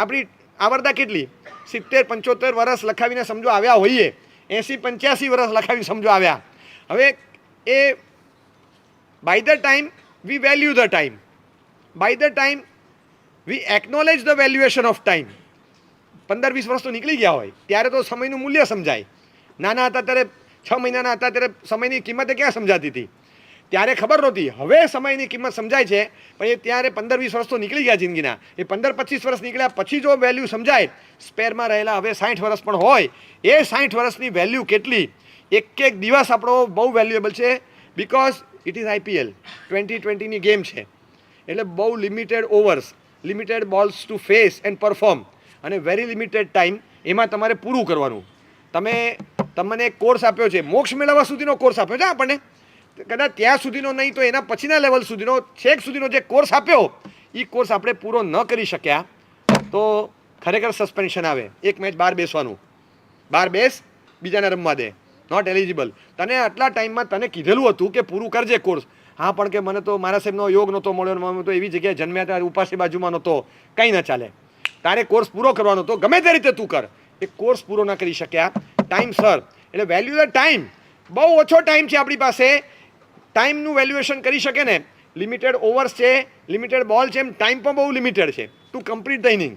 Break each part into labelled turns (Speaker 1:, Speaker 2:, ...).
Speaker 1: આપણી આવરદા કેટલી 70-75 વર્ષ લખાવીને સમજો આવ્યા હોઈએ, 80-85 વર્ષ લખાવીને સમજો આવ્યા. હવે એ by the time we value the time, by the time we acknowledge the valuation of time. 15-20 વર્ષ તો નીકળી ગયા હોય ત્યારે તો સમયનું મૂલ્ય સમજાય. નાના હતા ત્યારે 6 મહિનાના હતા ત્યારે સમયની કિંમત ક્યાં સમજાતી હતી? ત્યારે ખબર નહોતી. હવે સમયની કિંમત સમજાય છે, પણ એ ત્યારે 15-20 વર્ષ તો નીકળી ગયા જિંદગીના. એ 15-25 વર્ષ નીકળ્યા પછી જો વેલ્યુ સમજાય, સ્પેરમાં રહેલા હવે 60 વર્ષ પણ હોય, એ 60 વર્ષની વેલ્યુ કેટલી? એક દિવસ આપણો બહુ વેલ્યુએબલ છે, બિકોઝ ઇટ ઇઝ IPL 2020ની ગેમ છે. એટલે બહુ limited overs, limited balls to face and perform, અને વેરી લિમિટેડ ટાઈમ. એમાં તમારે પૂરું કરવાનું. તમને એક કોર્સ આપ્યો છે, મોક્ષ મેળવવા સુધીનો કોર્સ આપ્યો છે આપણને. કદાચ ત્યાં સુધીનો નહીં તો એના પછીના લેવલ સુધીનો, છેક સુધીનો જે કોર્સ આપ્યો, એ કોર્સ આપણે પૂરો ન કરી શક્યા તો ખરેખર સસ્પેન્શન આવે. એક મેચ બહાર બેસવાનું, બહાર બેસ, બીજાને રમવા દે, નોટ એલિજિબલ. તને આટલા ટાઈમમાં તને કીધેલું હતું કે પૂરું કરજે કોર્સ. હા, પણ કે મને તો મારા સાહેબનો યોગ નહોતો મળ્યો, મને તો એવી જગ્યાએ જન્મ્યા હતા, ઉપાસી બાજુમાં નહોતો, કંઈ ન ચાલે. તારે કોર્સ પૂરો કરવાનો હતો, ગમે તે રીતે તું કર. એ કોર્સ પૂરો ન કરી શક્યા ટાઈમસર. એટલે વેલ્યુ ધ ટાઈમ. બહુ ઓછો ટાઈમ છે આપણી પાસે. ટાઈમનું વેલ્યુએશન કરી શકે ને. લિમિટેડ ઓવર્સ છે, લિમિટેડ બોલ છે, એમ ટાઈમ પણ બહુ લિમિટેડ છે ટુ કમ્પ્લીટ ધ ઇનિંગ.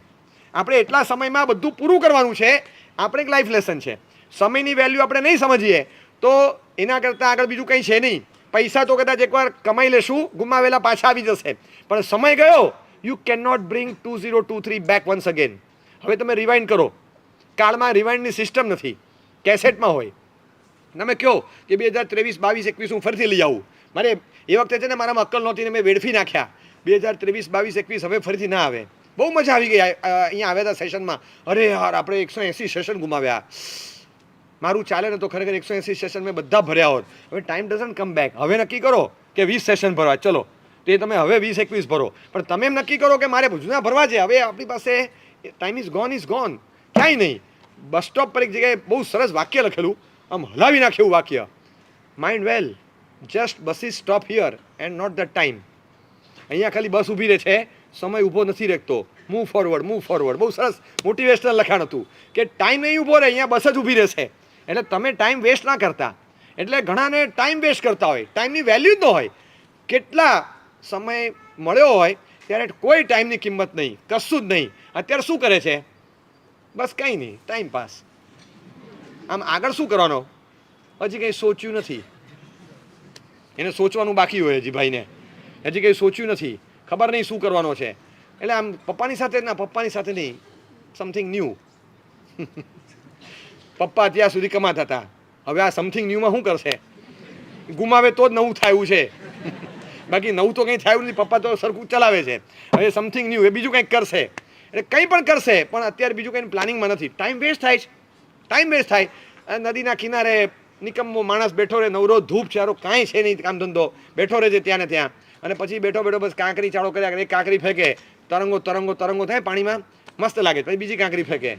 Speaker 1: આપણે એટલા સમયમાં બધું પૂરું કરવાનું છે. આપણે એક લાઈફ લેસન છે. સમયની વેલ્યુ આપણે નહીં સમજીએ તો એના કરતાં આગળ બીજું કંઈ છે નહીં. પૈસા તો કદાચ એકવાર કમાઈ લેશું, ગુમાવેલા પાછા આવી જશે, પણ સમય ગયો. You can not bring 2023 back once again. હવે તમે રિવાઇન્ડ કરો. કાળમાં રિવાઇન્ડની સિસ્ટમ નથી, કેસેટમાં હોય. તમે કહો કે 2023, 22, 21 હું ફરીથી લઈ આવું. મારે એ વખતે છે ને મારામાં અક્કલ નહોતી ને મેં વેડફી નાખ્યા. 2023, 22, 21 હવે ફરીથી ના આવે. બહુ મજા આવી ગઈ અહીંયા આવ્યા હતા સેશનમાં. અરે યાર, આપણે 180 સેશન ગુમાવ્યા. મારું ચાલે ને તો ખરેખર 180 સેશન મેં બધા ભર્યા હોત. હવે ટાઈમ ડઝન્ટ કમ બેક. હવે નક્કી કરો કે 20 સેશન ભરવા, ચલો તો એ તમે હવે 20-21 ભરો. પણ તમે એમ નક્કી કરો કે મારે જૂના ભરવા છે. હવે આપણી પાસે ટાઈમ ઇઝ ગોન. ક્યાંય નહીં. બસ સ્ટોપ પર એક જગ્યાએ બહુ સરસ વાક્ય લખેલું, આમ હલાવી નાખે એવું વાક્ય. Mind well, just bus is stop here and not the time. અહીંયા ખાલી બસ ઊભી રહે છે, સમય ઊભો નથી રહેતો. Move forward, move forward. બહુ સરસ મોટિવેશનલ લખાણ હતું કે ટાઈમ નહીં ઊભો રહે, અહીંયા બસ જ ઊભી રહેશે. એટલે તમે ટાઈમ વેસ્ટ ના કરતા. એટલે ઘણાને ટાઈમ વેસ્ટ કરતા હોય, ટાઈમની વેલ્યુ જ ન હોય. કેટલા સમય મળ્યો હોય ત્યારે કોઈ ટાઈમની કિંમત નહીં, કશું જ નહીં. અત્યારે શું કરે છે? બસ કંઈ નહીં, ટાઈમ પાસ. આમ આગળ શું કરવાનો? હજી કંઈ સોચ્યું નથી. એને સોચવાનું બાકી હોય હજી ભાઈને, હજી કંઈ સોચ્યું નથી, ખબર નહીં શું કરવાનો છે. એટલે આમ પપ્પાની સાથે નહીં, સમથિંગ ન્યૂ. પપ્પા ત્યાં સુધી કમાતા હતા, હવે આ સમથિંગ ન્યૂમાં શું કરશે? ગુમાવે તો જ નવું થાય છે, બાકી નવું તો કંઈ થયું નથી. પપ્પા તો સરખું ચલાવે છે. હવે સમથિંગ ન્યૂ, એ બીજું કંઈક કરશે. એટલે કંઈ પણ કરશે, પણ અત્યારે બીજું કંઈ પ્લાનિંગમાં નથી. ટાઈમ વેસ્ટ થાય છે, ટાઈમ વેસ્ટ થાય. નદીના કિનારે નિકમ્મો માણસ બેઠો રહે, નવરો ધૂપ ચારો કાંઈ છે નહીં, કામ ધંધો, બેઠો રહે છે ત્યાં ને ત્યાં. અને પછી બેઠો બસ કાંકરી ચાળો કર્યા કરે. એક કાંકરી ફેંકે, તરંગો થાય પાણીમાં, મસ્ત લાગે. પછી બીજી કાંકરી ફેંકે,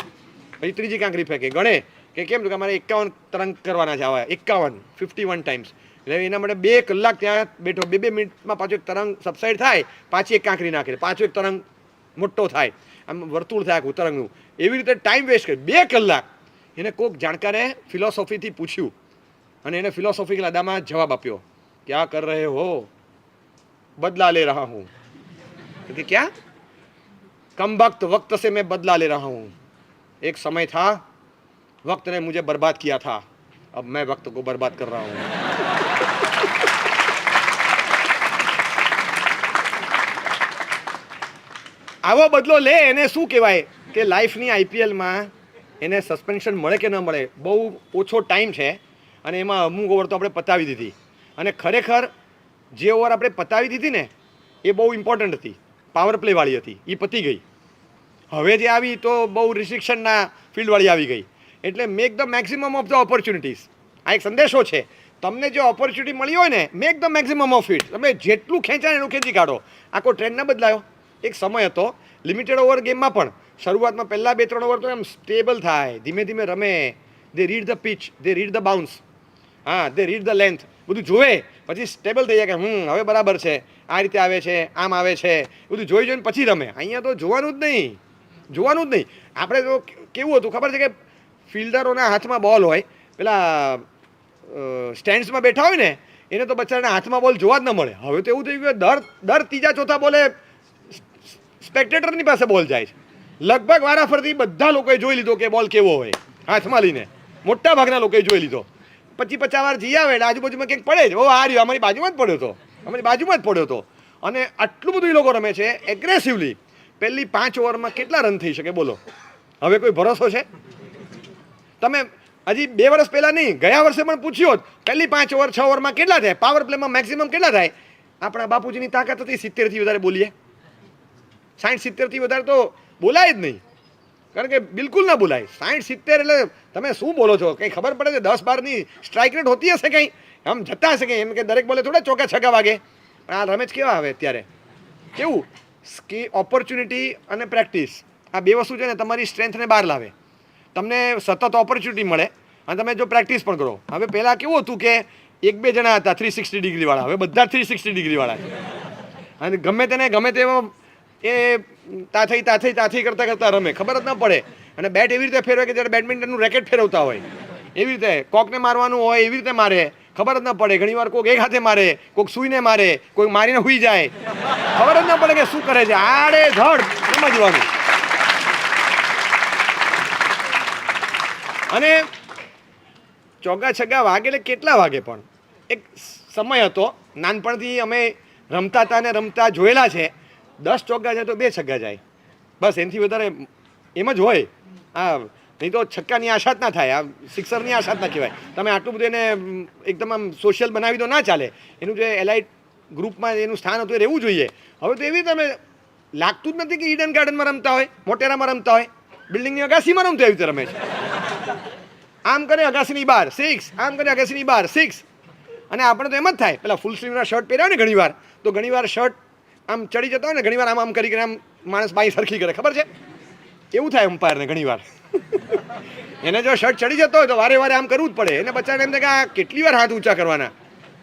Speaker 1: પછી ત્રીજી કાંકરી ફેંકે. ગણે કે કેમ કે અમારે 51 તરંગ કરવાના છે. આવા 51 ટાઈમ્સ. એટલે એના માટે 2 કલાક ત્યાં બેઠો. 2 મિનિટમાં પાછો એક તરંગ સબસાઇડ થાય, પાછી એક કાંકરી નાખે, પાછો એક તરંગ મોટો થાય, આમ વર્તુળ થાય આખું તરંગનું. એવી રીતે ટાઈમ વેસ્ટ કરે 2 કલાક. એને કોઈક જાણકારે ફિલોસોફીથી પૂછ્યું અને એને ફિલોસોફિકલ અદામાં જવાબ આપ્યો, ક્યાં કર રહે હો? બદલા લે રહા હું. કે ક્યાં? કમ વक्त से मैं बदला ले रहा हूँ. एक समय था, वक्त ने मुझे बर्बाद किया था, अब मैं वक्त को बर्बाद कर रहा हूँ. આવો બદલો લે. એને શું કહેવાય કે લાઈફની IPLમાં એને સસ્પેન્શન મળે કે ન મળે, બહુ ઓછો ટાઈમ છે અને એમાં અમુક ઓવર તો આપણે પતાવી દીધી. અને ખરેખર જે ઓવર આપણે પતાવી દીધી ને એ બહુ ઇમ્પોર્ટન્ટ હતી, પાવર પ્લેવાળી હતી, એ પતી ગઈ. હવે જે આવી તો બહુ રિસ્ટ્રિક્શનના ફિલ્ડવાળી આવી ગઈ. એટલે make the maximum of the opportunities. આ એક સંદેશો છે. તમને જે ઓપોર્ચ્યુનિટી મળી હોય ને, make the maximum of it. તમે જેટલું ખેંચાય એટલું ખેંચી કાઢો. આખો ટ્રેન્ડ ના બદલાયો. એક સમય હતો લિમિટેડ ઓવર ગેમમાં પણ શરૂઆતમાં પહેલા 2-3 ઓવર તો એમ સ્ટેબલ થાય, ધીમે ધીમે રમે. They read the pitch, they read the bounce, હા, દે રીડ ધ લેન્થ, બધું જોવે. પછી સ્ટેબલ થઈ જાય કે હવે બરાબર છે, આ રીતે આવે છે, આમ આવે છે, બધું જોઈને પછી રમે. અહીંયા તો જોવાનું જ નહીં, જોવાનું જ નહીં. આપણે તો કેવું હતું ખબર છે કે ફિલ્ડરોના હાથમાં બોલ હોય, પેલા સ્ટેન્ડ્સમાં બેઠા હોય ને એને તો બચારાના હાથમાં બોલ જોવા જ ન મળે. હવે તો એવું થઈ ગયું દર ત્રીજા ચોથા બોલે સ્પેક્ટેટરની પાસે બોલ જાય છે. લગભગ વારાફરતી બધા લોકોએ જોઈ લીધો કે બોલ કેવો હોય હાથમાં લઈને, મોટા ભાગના લોકોએ જોઈ લીધો. 50 વાર જઈ આવે એટલે આજુબાજુમાં કંઈક પડે છે, ઓ આ રહ્યો અમારી બાજુમાં જ પડ્યો હતો, અમારી બાજુમાં જ પડ્યો હતો. અને આટલું બધું એ લોકો રમે છે એગ્રેસિવલી. પહેલી 5 ઓવરમાં કેટલા રન થઈ શકે બોલો? હવે કોઈ ભરોસો છે? તમે હજી 2 વર્ષ પહેલાં નહીં, ગયા વર્ષે પણ પૂછ્યો પહેલી 5 ઓવર 6 ઓવરમાં કેટલા થાય, પાવર પ્લેમાં મેક્સિમમ કેટલા થાય? આપણા બાપુજીની તાકાત હતી 70થી વધારે બોલીએ, 60-70થી વધારે તો બોલાય જ નહીં. કારણ કે બિલકુલ ના બોલાય. 60-70 એટલે તમે શું બોલો છો? કંઈ ખબર પડે છે? 10-12ની સ્ટ્રાઇક રેટ હોતી હશે કંઈ, આમ જતા હશે કંઈ, એમ કે દરેક બોલે થોડા ચોકા છગ્ગા વાગે. પણ આ રમેશ કેવા આવે અત્યારે કેવું ઓપોર્ચ્યુનિટી અને પ્રેક્ટિસ, આ બે વસ્તુ છે ને તમારી સ્ટ્રેન્થને બહાર લાવે. તમને સતત ઓપોર્ચ્યુનિટી મળે અને તમે જો પ્રેક્ટિસ પણ કરો. હવે પહેલાં કેવું હતું કે 1-2 જણા હતા 360 ડિગ્રીવાળા, હવે બધા 360 ડિગ્રીવાળા છે. અને ગમે તેને ગમે તેવો એ તાથી કરતાં રમે, ખબર જ ન પડે. અને બેટ એવી રીતે ફેરવે કે જ્યારે બેડમિન્ટનનું રેકેટ ફેરવતા હોય એવી રીતે, કોકને મારવાનું હોય એવી રીતે મારે, ખબર જ ન પડે. ઘણીવાર કોઈક એક હાથે મારે, કોઈક સૂઈને મારે, કોઈક મારીને સૂઈ જાય, ખબર જ ન પડે કે શું કરે છે. આડે ધડ સમજવાનું. અને ચોગ્ગા છગ્ગા વાગે એટલે કેટલા વાગે પણ એક સમય હતો, નાનપણથી અમે રમતા હતા ને રમતા જોયેલા છે. 10 ચોગ્ગા જાય તો 2 છગ્ગા જાય, બસ. એનાથી વધારે એમ જ હોય. હા, નહીં તો છક્કાની આશા જ ના થાય, આ સિક્સરની આશા જ ના કહેવાય. તમે આટલું બધું એને એકદમ આમ સોશિયલ બનાવી દો ના ચાલે. એનું જે એલાઇટ ગ્રુપમાં એનું સ્થાન હતું એ રહેવું જોઈએ. હવે તો એવી તમે લાગતું જ નથી કે ઈડન ગાર્ડનમાં રમતા હોય, મોટેરામાં રમતા હોય, બિલ્ડિંગની અગાસીમાં રમતા એવી રીતે રમે છે. આમ કરે અગાસીની બહાર 6, આમ કરે અગાસીની બહાર 6. અને આપણે તો એમ જ થાય, પેલા ફૂલ સ્લીવના શર્ટ પહેર્યા હોય ને ઘણીવાર, તો ઘણીવાર શર્ટ આમ ચડી જતા હોય ને, ઘણીવાર આમ કરીને આમ માણસ બાઈ સરખી કરે, ખબર છે? એવું થાય અમ્પાયરને ઘણીવાર. એને જો શર્ટ ચડી જતો હોય તો વારે વારે આમ કરવું જ પડે. એને બચારાને એમ થાય કે આ કેટલી વાર હાથ ઊંચા કરવાના,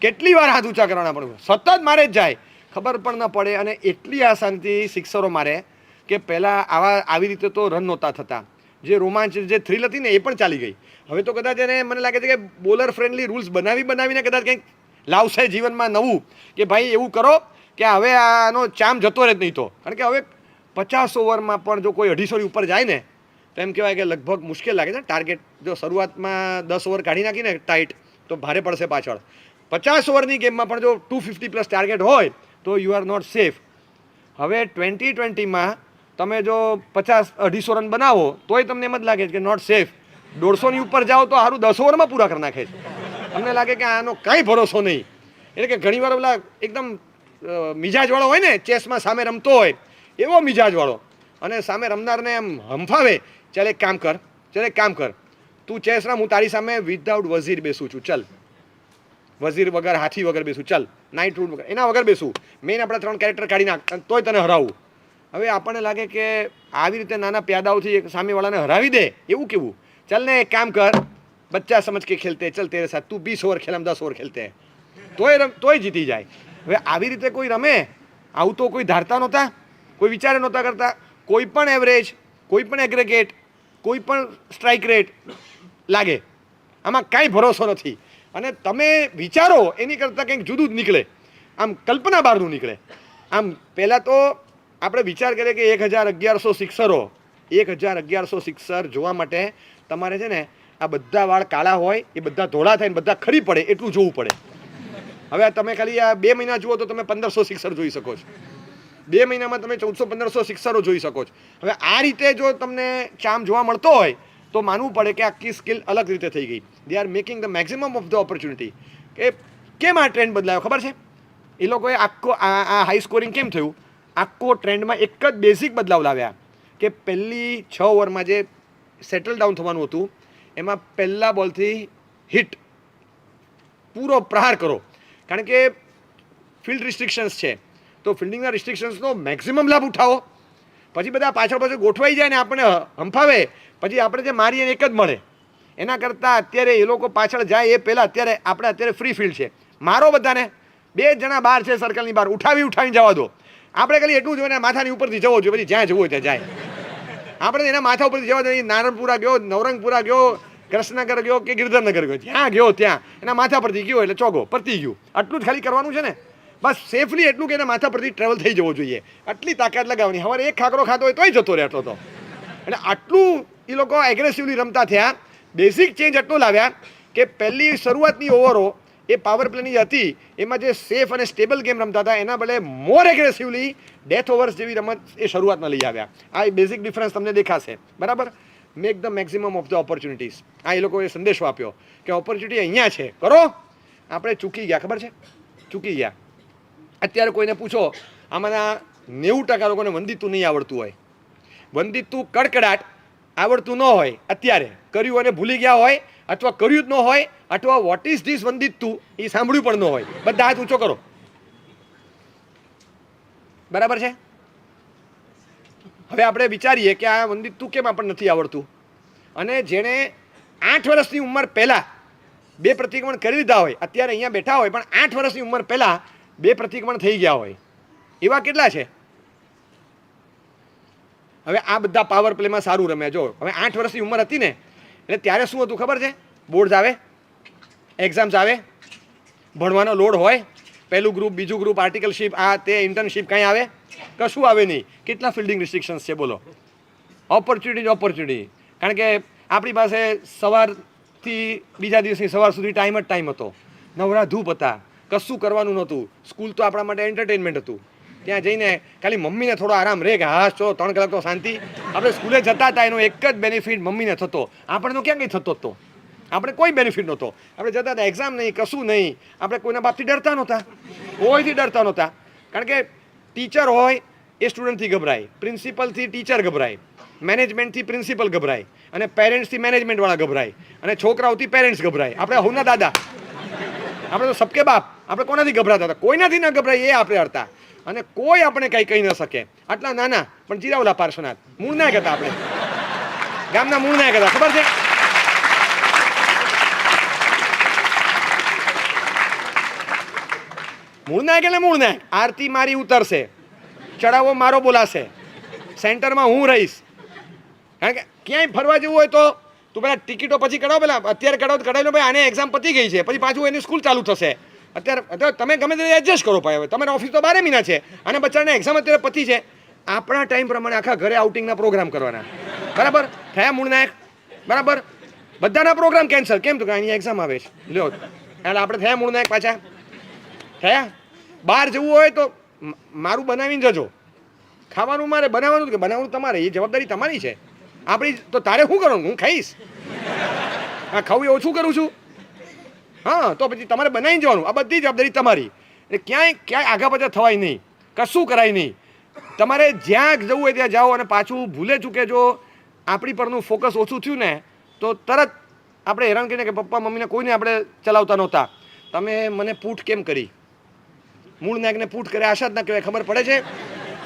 Speaker 1: કેટલી વાર હાથ ઊંચા કરવાના, પણ સતત મારે જ જાય, ખબર પણ ન પડે. અને એટલી આસાનથી સિક્સરો મારે કે પહેલાં આવી રીતે તો રન નહોતા થતા. જે રોમાંચ, જે થ્રિલ હતી ને એ પણ ચાલી ગઈ. હવે તો કદાચ એને મને લાગે છે કે બોલર ફ્રેન્ડલી રૂલ્સ બનાવીને કદાચ કંઈક લાવશે જીવનમાં નવું, કે ભાઈ એવું કરો કે હવે આનો ચામ જતો રહે જ નહીં. તો કારણ કે હવે 50 ઓવરમાં પણ જો કોઈ 250ની ઉપર જાય ને તો એમ કહેવાય કે લગભગ મુશ્કેલ લાગે છે. ટાર્ગેટ જો શરૂઆતમાં 10 ઓવર કાઢી નાખીને ટાઈટ તો ભારે પડશે પાછળ. 50 ઓવરની ગેમમાં પણ જો 250+ ટાર્ગેટ હોય તો યુ આર નોટ સેફ. હવે 2020માં તમે જો 50-250 રન બનાવો તોય તમને એમ જ લાગે છે કે નોટ સેફ. 150ની ઉપર જાઓ તો સારું 10 ઓવરમાં પૂરા કરી નાખે છે. તમને લાગે કે આનો કાંઈ ભરોસો નહીં. એટલે કે ઘણીવાર પેલા એકદમ મિજાજવાળો હોય ને, ચેસમાં સામે રમતો હોય એવો મિજાજવાળો, અને સામે રમનારને એમ હંફાવે, ચાલ એક કામ કર, તું ચેસ રમ, હું તારી સામે વિધાઉટ વઝીર બેસું છું, ચાલ વઝીર વગર, હાથી વગર બેસું, ચાલ નાઇટ રૂટ વગર, એના વગર બેસું, મેઇન આપણા 3 કેરેક્ટર કાઢી નાખ તોય તને હરાવું. હવે આપણને લાગે કે આવી રીતે નાના પ્યાદાઓથી એક સામેવાળાને હરાવી દે એવું કેવું. ચાલ ને એક કામ કર, બચ્ચા સમજ કે ખેલતે, ચલ તેરે સાથ, તું 20 ઓવર ખેલ, 10 ઓવર ખેલતે, તોય જીતી જાય. હવે આવી રીતે કોઈ રમે, આવું તો કોઈ ધારતા નહોતા, કોઈ વિચારે નહોતા કરતા. કોઈ પણ એવરેજ, કોઈ પણ એગ્રેગેટ, કોઈ પણ સ્ટ્રાઇક રેટ લાગે, આમાં કાંઈ ભરોસો નથી. અને તમે વિચારો એની કરતાં કંઈક જુદું જ નીકળે, આમ કલ્પના બહારનું નીકળે. આમ પહેલાં તો આપણે વિચાર કરીએ કે 1100 સિક્સરો, 1100 સિક્સર જોવા માટે તમારે છે ને આ બધા વાળ કાળા હોય, એ બધા ધોળા થાય ને બધા ખરી પડે એટલું જોવું પડે. હવે તમે ખાલી આ 2 મહિના જુઓ તો તમે 1500 સિક્સર જોઈ શકો છો. 2 મહિનામાં તમે 1400-1500 સિક્સરો જોઈ શકો છો. હવે આ રીતે જો તમને ચામ જોવા મળતો હોય તો માનવું પડે કે આખી સ્કિલ અલગ રીતે થઈ ગઈ. They are making the maximum of the opportunity. કે કેમ આ ટ્રેન્ડ બદલાયો ખબર છે? એ લોકોએ આખો આ હાઈ સ્કોરિંગ કેમ થયું? આખો ટ્રેન્ડમાં એક જ બેઝિક બદલાવ લાવ્યા કે પહેલી 6 ઓવરમાં જે સેટલ ડાઉન થવાનું હતું એમાં પહેલા બોલથી હિટ પૂરો પ્રહાર કરો. કારણ કે ફિલ્ડ રિસ્ટ્રિક્શન્સ છે, તો ફિલ્ડિંગના રિસ્ટ્રિક્શન્સનો મેક્સિમમ લાભ ઉઠાવો. પછી બધા પાછળ ગોઠવાઈ જાય ને આપણને હંફાવે, પછી આપણે જે મારીએ એક જ મળે. એના કરતાં અત્યારે એ લોકો પાછળ જાય એ પહેલાં અત્યારે ફ્રી ફિલ્ડ છે, મારો બધાને. 2 જણા બહાર છે સર્કલની બહાર, ઉઠાવીને જવા દો. આપણે ખાલી એટલું જોઈએ ને માથાની ઉપરથી જવો જોઈએ, પછી જ્યાં જવું હોય ત્યાં જાય. આપણે એના માથા ઉપર જવા દઈએ. નારણપુરા ગયો, નવરંગપુરા ગયો, કૃષ્ણનગર ગયો કે ગિરધરનગર ગયો, જ્યાં ગયો ત્યાં એના માથા પરથી ગયો એટલે ચોગો પતી ગયું. આટલું જ ખાલી કરવાનું છે ને, બસ સેફલી એટલું કે એના માથા પરથી ટ્રાવેલ થઈ જવો જોઈએ. આટલી તાકાત લગાવવાની. હવે એક ખાકરો ખાતો હોય તોય જતો રહેતો હતો. એટલે આટલું એ લોકો એગ્રેસિવલી રમતા થયા. બેઝિક ચેન્જ એટલો લાવ્યા કે પહેલી શરૂઆતની ઓવરો એ પાવર પ્લેની હતી, એમાં જે સેફ અને સ્ટેબલ ગેમ રમતા હતા એના બદલે મોર એગ્રેસિવલી ડેથ ઓવર્સ જેવી રમત એ શરૂઆતમાં લઈ આવ્યા. આ બેઝિક ડિફરન્સ તમને દેખાશે. બરાબર. Make the maximum of the opportunities. આ એ લોકોએ સંદેશો આપ્યો કે ઓપોર્ચ્યુનિટી અહીંયા છે, કરો. આપણે ચૂકી ગયા, ખબર છે, ચૂકી ગયા. અત્યારે કોઈને પૂછો, આમાંના 90% લોકોને વંદિતું નહીં આવડતું હોય. વંદિતું કડકડાટ આવડતું ન હોય, અત્યારે કર્યું અને ભૂલી ગયા હોય, અથવા કર્યું જ ન હોય, અથવા વોટ ઇઝ ધીસ વંદિતું એ સાંભળ્યું પણ ન હોય. બધા હાથ ઊંચો કરો. બરાબર છે. હવે આપણે વિચારીએ કે આ વંદિતું કેમ આપણને નથી આવડતું. અને જેણે 8 વર્ષની ઉંમર પહેલાં 2 પ્રતિક્રમણ કરી લીધા હોય, અત્યારે અહીંયા બેઠા હોય પણ 8 વર્ષની ઉંમર પહેલાં 2 પ્રતિક્રમણ થઈ ગયા હોય, એવા કેટલા છે? હવે આ બધા પાવર પ્લેમાં સારું રમે. જો હવે 8 વર્ષની ઉંમર હતી ને, એટલે ત્યારે શું હતું ખબર છે? બોર્ડ્સ આવે, એક્ઝામ્સ આવે, ભણવાનો લોડ હોય, પહેલું ગ્રુપ, બીજું ગ્રુપ, આર્ટિકલશીપ, આ તે ઇન્ટર્નશીપ, કાંઈ આવે? કશું આવે નહીં. કેટલા ફિલ્ડિંગ રિસ્ટ્રિક્શન્સ છે બોલો? ઓપોર્ચ્યુનિટી જ ઓપોર્ચ્યુનિટી. કારણ કે આપણી પાસે સવારથી બીજા દિવસની સવાર સુધી ટાઈમ જ ટાઈમ હતો. નવરા ધૂપ હતા, કશું કરવાનું નહોતું. સ્કૂલ તો આપણા માટે એન્ટરટેનમેન્ટ હતું. ત્યાં જઈને ખાલી મમ્મીને થોડો આરામ રહે કે હા ચો 3 કલાક તો શાંતિ. આપણે સ્કૂલે જતા હતા એનો એક જ બેનિફિટ મમ્મીને થતો, આપણે તો ક્યાં કંઈ થતો હતો. આપણે કોઈ બેનિફિટ નહોતો. આપણે જતા હતા, એક્ઝામ નહીં, કશું નહીં. આપણે કોઈના બાપથી ડરતા નહોતા, કોઈથી ડરતા નહોતા. કારણ કે ટીચર હોય એ સ્ટુડન્ટથી ગભરાય, પ્રિન્સિપલથી ટીચર ગભરાય, મેનેજમેન્ટથી પ્રિન્સિપલ ગભરાય, અને પેરેન્ટ્સથી મેનેજમેન્ટવાળા ગભરાય, અને છોકરાઓથી પેરેન્ટ્સ ગભરાય. આપણે હુના દાદા, આપણે તો સબકે બાપ. આપણે કોનાથી ગભરાતા હતા? કોઈનાથી ન ગભરાય એ આપણે હતા. અને કોઈ આપણે કંઈ કહી ન શકે. આટલા નાના પણ જીરાવલા પાર્શ્વનાથ મૂળ નાયક હતા. આપણે ગામના મૂળ નાયક હતા, ખબર છે? મૂળ નાયક એટલે મૂળ નાયક. આરતી મારી ઉતરશે, ચડાવો મારો બોલાશે, સેન્ટરમાં હું રહીશ. કારણ કે ક્યાંય ફરવા જવું હોય તો તું પેલા ટિકિટો પછી કઢાવો, પેલા અત્યારે કઢાવી લો ભાઈ, આને એક્ઝામ પતી ગઈ છે, પછી પાછું એની સ્કૂલ ચાલુ થશે. અત્યારે તમે ગમે તે એડજસ્ટ કરો ભાઈ. હવે તમારા ઓફિસ તો 12 મહિના છે અને બચ્ચાને એક્ઝામ અત્યારે પતી છે. આપણા ટાઈમ પ્રમાણે આખા ઘરે આઉટિંગના પ્રોગ્રામ કરવાના. બરાબર થયા મૂળ નાયક? બરાબર. બધાના પ્રોગ્રામ કેન્સલ. કેમ? તો કે અહીંયા એક્ઝામ આવે છે, લ્યો. એટલે આપણે થયા મૂળ નાયક પાછા? થયા. બહાર જવું હોય તો મારું બનાવીને જજો. ખાવાનું મારે બનાવવાનું કે બનાવવાનું તમારે, એ જવાબદારી તમારી છે. આપણી તો તારે શું કરવાનું? હું ખાઈશ. હા, ખાવું એ ઓછું કરું છું. હા, તો પછી તમારે બનાવીને જવાનું. આ બધી જવાબદારી તમારી. એટલે ક્યાંય આગા પાછા થવાય નહીં, કશું કરાય નહીં. તમારે જ્યાં જવું હોય ત્યાં જાઓ. અને પાછું ભૂલે ચૂકે જો આપણી પરનું ફોકસ ઓછું થયું ને તો તરત આપણે હેરાન કરીને કે પપ્પા મમ્મીને કોઈને આપણે ચલાવતા નહોતા, તમે મને પૂઠ કેમ કરી? મૂળ નાયકને પૂઠ કરે આશા જ ના કહેવાય. ખબર પડે છે?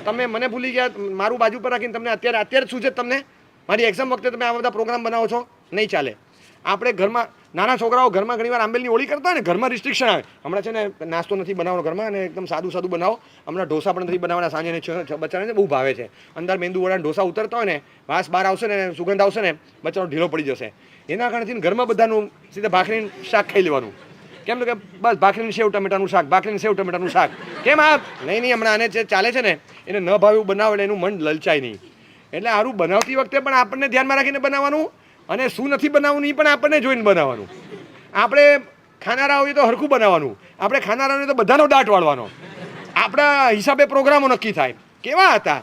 Speaker 1: તમે મને ભૂલી ગયા, મારું બાજુ પર રાખીને તમને અત્યારે શું છે? તમને મારી એક્ઝામ વખતે તમે આ બધા પ્રોગ્રામ બનાવો છો? નહીં ચાલે. આપણે ઘરમાં નાના છોકરાઓ ઘરમાં ઘણીવાર આંબેલની હોળી કરતા હોય ને, ઘરમાં રિસ્ટ્રિક્શન આવે. હમણાં છે ને નાસ્તો નથી બનાવવાનો ઘરમાં, અને એકદમ સાદું સાદું બનાવો. હમણાં ઢોસા પણ નથી બનાવવાના. સાંજે બચ્ચાને બહુ ભાવે છે. અંદર મેંદુ વડા ઢોસા ઉતરતા હોય ને, વાસ બહાર આવશે ને, સુગંધ આવશે ને, બચ્ચાનો ઢીલો પડી જશે. એના કારણથી ઘરમાં બધાનું સીધા ભાખરીનું શાક ખાઈ લેવાનું. કેમ? તો કે બસ ભાખરીનું સેવ ટમેટાનું શાક, ભાખરીનું સેવ ટમેટાનું શાક. કેમ? આ નહીં હમણાં આને જે ચાલે છે ને એને ન ભાવ્યું બનાવે એટલે એનું મન લલચાય નહીં. એટલે સારું બનાવતી વખતે પણ આપણને ધ્યાનમાં રાખીને બનાવવાનું, અને શું નથી બનાવવાનું એ પણ આપણને જોઈને બનાવવાનું. આપણે ખાનારા હોઈએ તો હરખું બનાવવાનું. આપણે ખાનારા હોઈએ તો બધાનો દાટ વાળવાનો. આપણા હિસાબે પ્રોગ્રામો નક્કી થાય. કેવા હતા?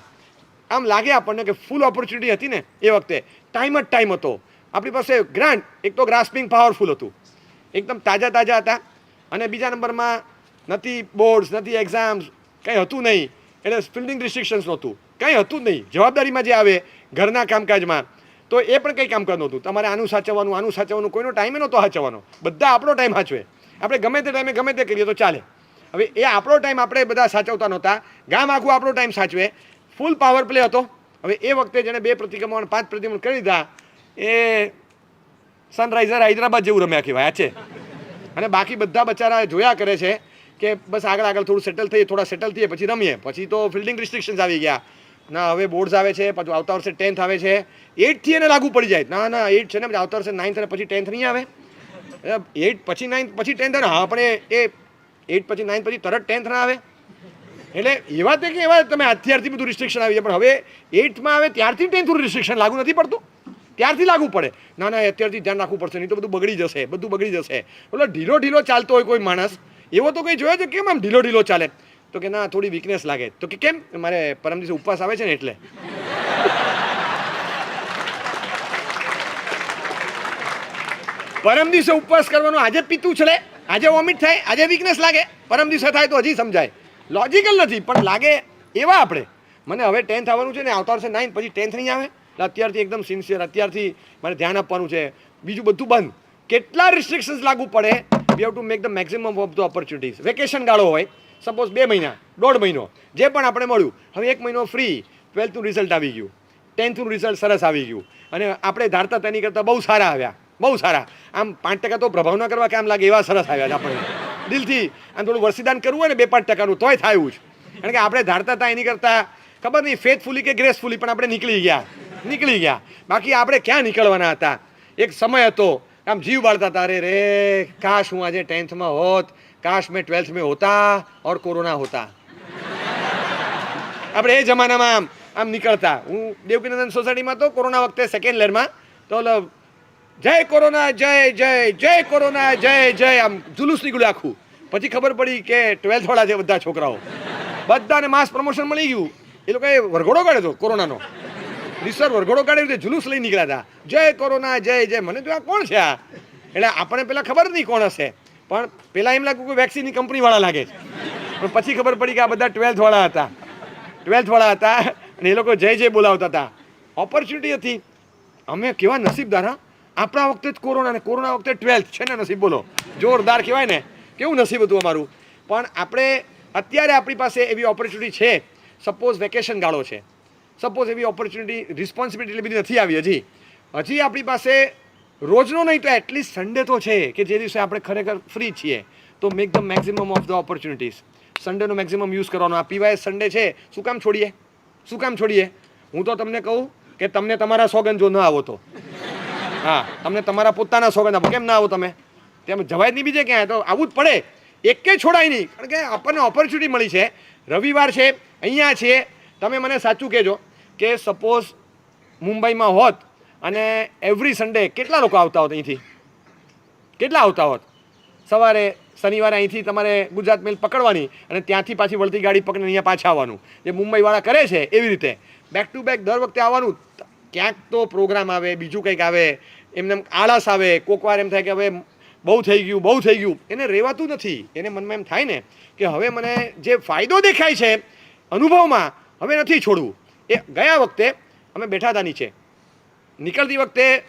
Speaker 1: આમ લાગે આપણને કે ફૂલ ઓપોર્ચ્યુનિટી હતી ને એ વખતે. ટાઈમ જ ટાઈમ હતો આપણી પાસે. ગ્રાન્ટ એક તો ગ્રાસ્પિંગ પાવરફુલ હતું, એકદમ તાજા હતા. અને બીજા નંબરમાં નથી બોર્ડ્સ, નથી એક્ઝામ્સ, કંઈ હતું નહીં. એટલે ફિલ્ડિંગ રિસ્ટ્રિક્શન્સ નહોતું, કંઈ હતું જ નહીં. જવાબદારીમાં જે આવે ઘરના કામકાજમાં તો એ પણ કંઈ કામકાજ નહોતું. તમારે આનું સાચવવાનું, કોઈનો ટાઈમે નહોતો સાચવવાનો. બધા આપણો ટાઈમ સાચવે. આપણે ગમે તે ટાઈમે ગમે તે કરીએ તો ચાલે. હવે એ આપણો ટાઈમ આપણે બધા સાચવતા નહોતા. ગામ આખું આપણો ટાઈમ સાચવે. ફૂલ પાવર પ્લે હતો. હવે એ વખતે જેને 2 પ્રતિક્રમણ 5 પ્રતિક્રમણ કરી દીધા એ સનરાઈઝર હૈદરાબાદ જેવું રમ્યા કહેવાય છે. અને બાકી બધા બચારા જોયા કરે છે કે બસ આગળ થોડું સેટલ થઈએ, થોડા સેટલ થઈએ પછી રમીએ. પછી તો ફિલ્ડિંગ રિસ્ટ્રિક્શન્સ આવી ગયા. ના હવે બોર્ડ્સ આવે છે, પાછું આવતા વર્ષે 10th આવે છે, 8થી એને લાગુ પડી જાય. ના ના 8 છે ને આવતા વર્ષે 9th અને પછી 10th નહીં આવે, 8 પછી 9 પછી 10th આવે. હા પણ એ 8 પછી 9 પછી તરત 10th ના આવે. એટલે એવા તે કે એવા તમે અત્યારથી બધું રિસ્ટ્રિક્શન આવી જાય, પણ હવે 8માં આવે ત્યારથી 10th રિસ્ટ્રિક્શન લાગુ નથી પડતું, ત્યારથી લાગુ પડે. ના ના અત્યારથી ધ્યાન રાખવું પડશે, નહીં તો બધું બગડી જશે, બધું બગડી જશે. એટલે ઢીલો ઢીલો ચાલતો હોય કોઈ માણસ, એવો તો કંઈ જોયો છે કેમ આમ ઢીલો ઢીલો ચાલે? તો કે ના થોડી વીકનેસ લાગે. તો કે કેમ? મારે પરમ દિવસે ઉપવાસ આવે છે ને એટલે. પરમ દિવસે ઉપવાસ કરવાનો, આજે પીતું ચડે, આજે વોમિટ થાય, આજે વીકનેસ લાગે, પરમ દિવસે થાય તો હજી સમજાય. લોજિકલ નથી પણ લાગે એવા આપણે. મને હવે 10th આવવાનું છે ને આવતા વર્ષે 9 પછી 10th નહીં આવે, એટલે અત્યારથી એકદમ સિન્સિયર, અત્યારથી મારે ધ્યાન આપવાનું છે, બીજું બધું બંધ. કેટલા રિસ્ટ્રિક્શન્સ લાગુ પડે? We have to make the maximum of the opportunities. Vacation ગાળો હોય, સપોઝ 2 મહિના, 1.5 મહિનો, જે પણ આપણે મળ્યું, હવે 1 મહિનો ફ્રી, 12thનું રિઝલ્ટ આવી ગયું, 10thનું રિઝલ્ટ સરસ આવી ગયું, અને આપણે ધારતા તેની કરતાં બહુ સારા આવ્યા, બહુ સારા. આમ 5% તો પ્રભાવ ના કરવા કામ લાગે એવા સરસ આવ્યા છે આપણે. દિલથી આમ થોડું વર્ષીદાન કરવું હોય ને 2-5% તોય થાય એવું જ. કારણ કે આપણે ધારતા હતા એની કરતાં ખબર નહીં ફેથફુલી કે ગ્રેસફુલી, પણ આપણે નીકળી ગયા. બાકી આપણે ક્યાં નીકળવાના હતા? એક સમય હતો આમ જીવ બાળતા હતા, અરે રે કાશ હું આજે 10thમાં હોત, કાશ મેં 12th में होता और कोरोना होता. આપણે એ જમાનામાં આમ નીકળતા. હું દેવકીનંદન સોસાયટીમાં તો કોરોના વખતે સેકન્ડ લેરમાં તો જય કોરોના, જય જય જય કોરોના, જય જય, આમ જુલુસ નીકળ્યું આખું. પછી ખબર પડી કે 12th વાળા છે બધા છોકરાઓ, બધાને માસ પ્રમોશન મળી ગયું. એ લોકોએ વરઘોડો કાઢ્યો હતો કોરોનાનો, રીસર વરઘોડો કાઢ્યો તો જુલુસ લઈ નીકળ્યા હતા, જય કોરોના જય જય. મને તો આ કોણ છે આ? એટલે આપણને પેલા ખબર નહીં કોણ હશે, પણ પેલા એમ લાગ્યું કે વેક્સિનની કંપનીવાળા લાગે છે, પણ પછી ખબર પડી કે આ બધા 12th વાળા હતા અને એ લોકો જય જય બોલાવતા હતા. ઓપોર્ચ્યુનિટી હતી. અમે કેવા નસીબદાર, હા, આપણા વખતે જ કોરોના ને કોરોના વખતે 12th છે ને, નસીબ બોલો, જોરદાર કહેવાય ને, કેવું નસીબ હતું અમારું. પણ આપણે અત્યારે આપણી પાસે એવી ઓપોર્ચ્યુનિટી છે, સપોઝ વેકેશન ગાળો છે, સપોઝ એવી ઓપોર્ચ્યુનિટી, રિસ્પોન્સિબિલિટી એટલી બધી નથી આવી હજી આપણી પાસે રોજનો નહીં તો એટલીસ્ટ સન્ડે તો છે કે જે દિવસે આપણે ખરેખર ફ્રી છીએ. તો make the maximum of the opportunities. સન્ડેનો મેક્સિમમ યુઝ કરવાનો. આ પીવાય સન્ડે છે, શું કામ છોડીએ? હું તો તમને કહું કે તમને તમારા સોગન જો ન આવો તો, હા, તમને તમારા પોતાના સોગન આપો, કેમ ના આવો તમે? તેમ જવાય જ નહીં બીજે ક્યાંય, તો આવવું જ પડે. એકે છોડાય નહીં, કારણ કે આપણને ઓપોર્ચ્યુનિટી મળી છે. રવિવાર છે, અહીંયા છીએ. તમે મને સાચું કહેજો કે સપોઝ મુંબઈમાં હોત અને એવરી સન્ડે કેટલા લોકો આવતા હોત અહીંથી? કેટલા આવતા હોત? સવારે શનિવારે અહીંથી તમારે ગુજરાત મેલ પકડવાની અને ત્યાંથી પાછી વળતી ગાડી પકડીને અહીંયા પાછા આવવાનું, જે મુંબઈવાળા કરે છે એવી રીતે બેક ટુ બેક દર વખતે આવવાનું. ક્યાંક તો પ્રોગ્રામ આવે, બીજું કંઈક આવે, એમને આળસ આવે, કોક વાર એમ થાય કે હવે બહુ થઈ ગયું. એને રહેવાતું નથી. એને મનમાં એમ થાય ને કે હવે મને જે ફાયદો દેખાય છે અનુભવમાં, હવે નથી છોડવું. એ ગયા વખતે અમે બેઠા હતા નીચે, નીકળતી વખતે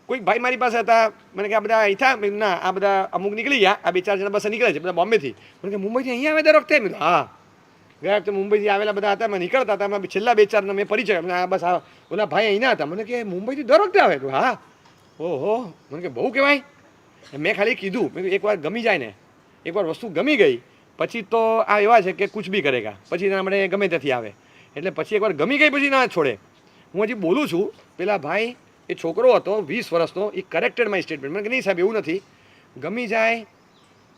Speaker 1: કોઈક ભાઈ મારી પાસે હતા, મને કે આ બધા અહીં થા ના, આ બધા અમુક નીકળી ગયા, આ 2-4 જણા બસ નીકળે છે બધા બોમ્બેથી. મને કે મુંબઈથી અહીંયા આવે દર વખતે? હા, ગયા વખતે મુંબઈથી આવેલા બધા હતા, મેં નીકળતા હતા, એમાં છેલ્લા 2-4 મેં પરિચય, બસ આ ઓલા ભાઈ અહીંના હતા. મને કે મુંબઈથી દર વખતે આવે? હા. ઓહો, મને કે બહુ કહેવાય. મેં ખાલી કીધું, મેં એકવાર ગમી જાય ને, એકવાર વસ્તુ ગમી ગઈ પછી તો આ એવા છે કે કુછ બી કરેગા, પછી આપણે ગમે ત્યાંથી આવે. એટલે પછી એકવાર ગમી ગઈ પછી ના છોડે. હું હજી બોલું છું, પેલા ભાઈ એ છોકરો હતો 20 વર્ષનો, એ કરેક્ટેડ માય સ્ટેટમેન્ટ. મને કે નહીં સાહેબ એવું નથી, ગમી જાય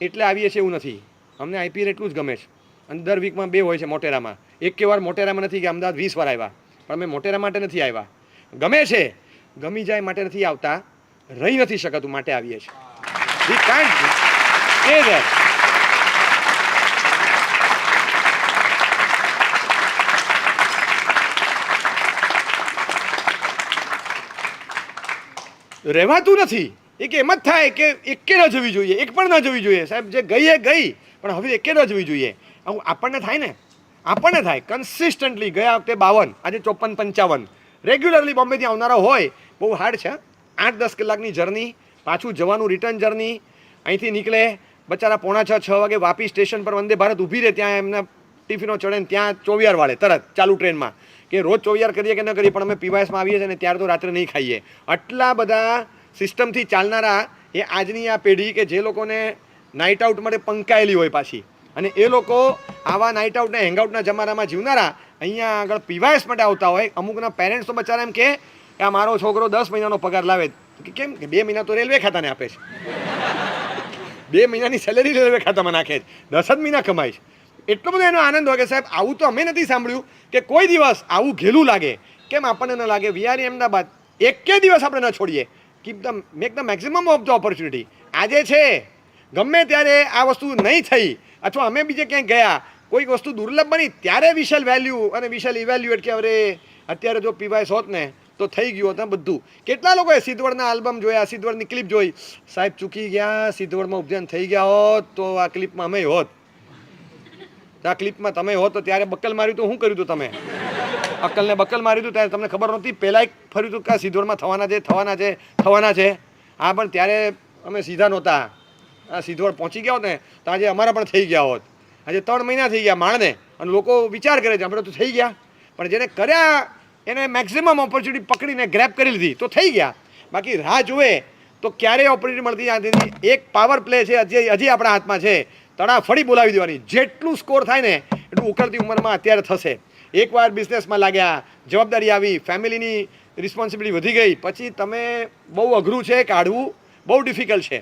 Speaker 1: એટલે આવીએ છીએ એવું નથી, અમને આઈપીએલ એટલું જ ગમે છે. અને દર વીકમાં 2 હોય છે મોટેરામાં. એક વાર મોટેરામાં નથી કે અમદાવાદ 20 વાર આવ્યા, પણ અમે મોટેરા માટે નથી આવ્યા. ગમે છે, ગમી જાય માટે નથી આવતા, રહી નથી શકાતું માટે આવીએ છીએ. We can't stay there. રહેવાતું નથી. એક એમ જ થાય કે એકે ન જવી જોઈએ, એક પણ ન જવી જોઈએ સાહેબ. જે ગઈ એ ગઈ, પણ હવે એકે ન જવી જોઈએ. આવું આપણને થાય કન્સિસ્ટન્ટલી. ગયા વખતે 52, આજે 54-55 રેગ્યુલરલી બોમ્બેથી આવનારા હોય. બહુ હાર્ડ છે, 8-10 કલાકની જર્ની, પાછું જવાનું રિટર્ન જર્ની. અહીંથી નીકળે બચારા 5:45-6 વાગે વાપી સ્ટેશન પર વંદે ભારત ઊભી રહે, ત્યાં એમના ટિફિનો ચડે ને ત્યાં ચોવિયાર વાળે તરત ચાલુ ટ્રેનમાં. કે રોજ ચોવિયાર કરીએ કે ન કરીએ, પણ અમે પીવાયસમાં આવીએ છીએ ને ત્યારે તો રાત્રે નહીં ખાઈએ. આટલા બધા સિસ્ટમથી ચાલનારા એ આજની આ પેઢી કે જે લોકોને નાઇટ આઉટ માટે પંકાયેલી હોય પાછી, અને એ લોકો આવા નાઇટ આઉટના હેંગઆઉટના જમાનામાં જીવનારા અહીંયા આગળ પીવાયસ માટે આવતા હોય. અમુકના પેરેન્ટ્સ તો બચારા એમ કે આ મારો છોકરો 10 મહિનાનો પગાર લાવે, કેમ કે 2 મહિના તો રેલવે ખાતાને આપે છે, 2 મહિનાની સેલેરી રેલવે ખાતામાં નાખે છે, 10 જ મહિના કમાય છે. એટલો બધો એનો આનંદ હોય કે સાહેબ આવું તો અમે નથી સાંભળ્યું કે કોઈ દિવસ આવું ઘેલું લાગે. કેમ આપણને ન લાગે? વી આર અમદાવાદ, એકે દિવસ આપણે ન છોડીએ. Keep the make the maximum of the opportunity. આજે છે, ગમે ત્યારે આ વસ્તુ નહીં થઈ અથવા અમે બીજે ક્યાંય ગયા, કોઈક વસ્તુ દુર્લભ બની ત્યારે વી શેલ વેલ્યુ અને વી શેલ ઇવેલ્યુએટ કે અરે અત્યારે જો પીવાયસ હોત ને તો થઈ ગયું હતું બધું. કેટલા લોકોએ સિદ્ધવડના આલ્બમ જોયા, સિદ્ધવડની ક્લિપ જોઈ, સાહેબ ચૂકી ગયા, સિદ્ધવડમાં ઉપજન થઈ ગયા હોત તો આ ક્લિપમાં અમે હોત, આ ક્લિપમાં તમે હોત તો ત્યારે બક્કલ માર્યું તો શું કર્યું હતું તમે? અક્કલને બક્કલ માર્યું હતું ત્યારે તમને ખબર નહોતી, પહેલાં ફર્યું હતું કે સિદ્ધવડમાં થવાના છે. હા, પણ ત્યારે અમે સીધા નહોતા. આ સિદ્ધવડ પહોંચી ગયા હોત ને તો આજે અમારા પણ થઈ ગયા હોત. આજે 3 મહિના થઈ ગયા માણને, અને લોકો વિચાર કરે છે આપણે તો થઈ ગયા, પણ જેને કર્યા એને મેક્સિમમ ઓપોર્ચ્યુનિટી પકડીને ગ્રેપ કરી લીધી તો થઈ ગયા. બાકી રાહ જુએ તો ક્યારેય ઓપોર્ચ્યુનિટી મળતી નથી. એક પાવર પ્લે છે, હજી આપણા હાથમાં છે, તડાફડી બોલાવી દેવાની. જેટલું સ્કોર થાય ને એટલું ઉકળતી ઉંમરમાં અત્યારે થશે. એકવાર બિઝનેસમાં લાગ્યા, જવાબદારી આવી, ફેમિલીની રિસ્પોન્સિબિલિટી વધી ગઈ, પછી તમે બહુ અઘરું છે, કાઢવું બહુ ડિફિકલ્ટ છે.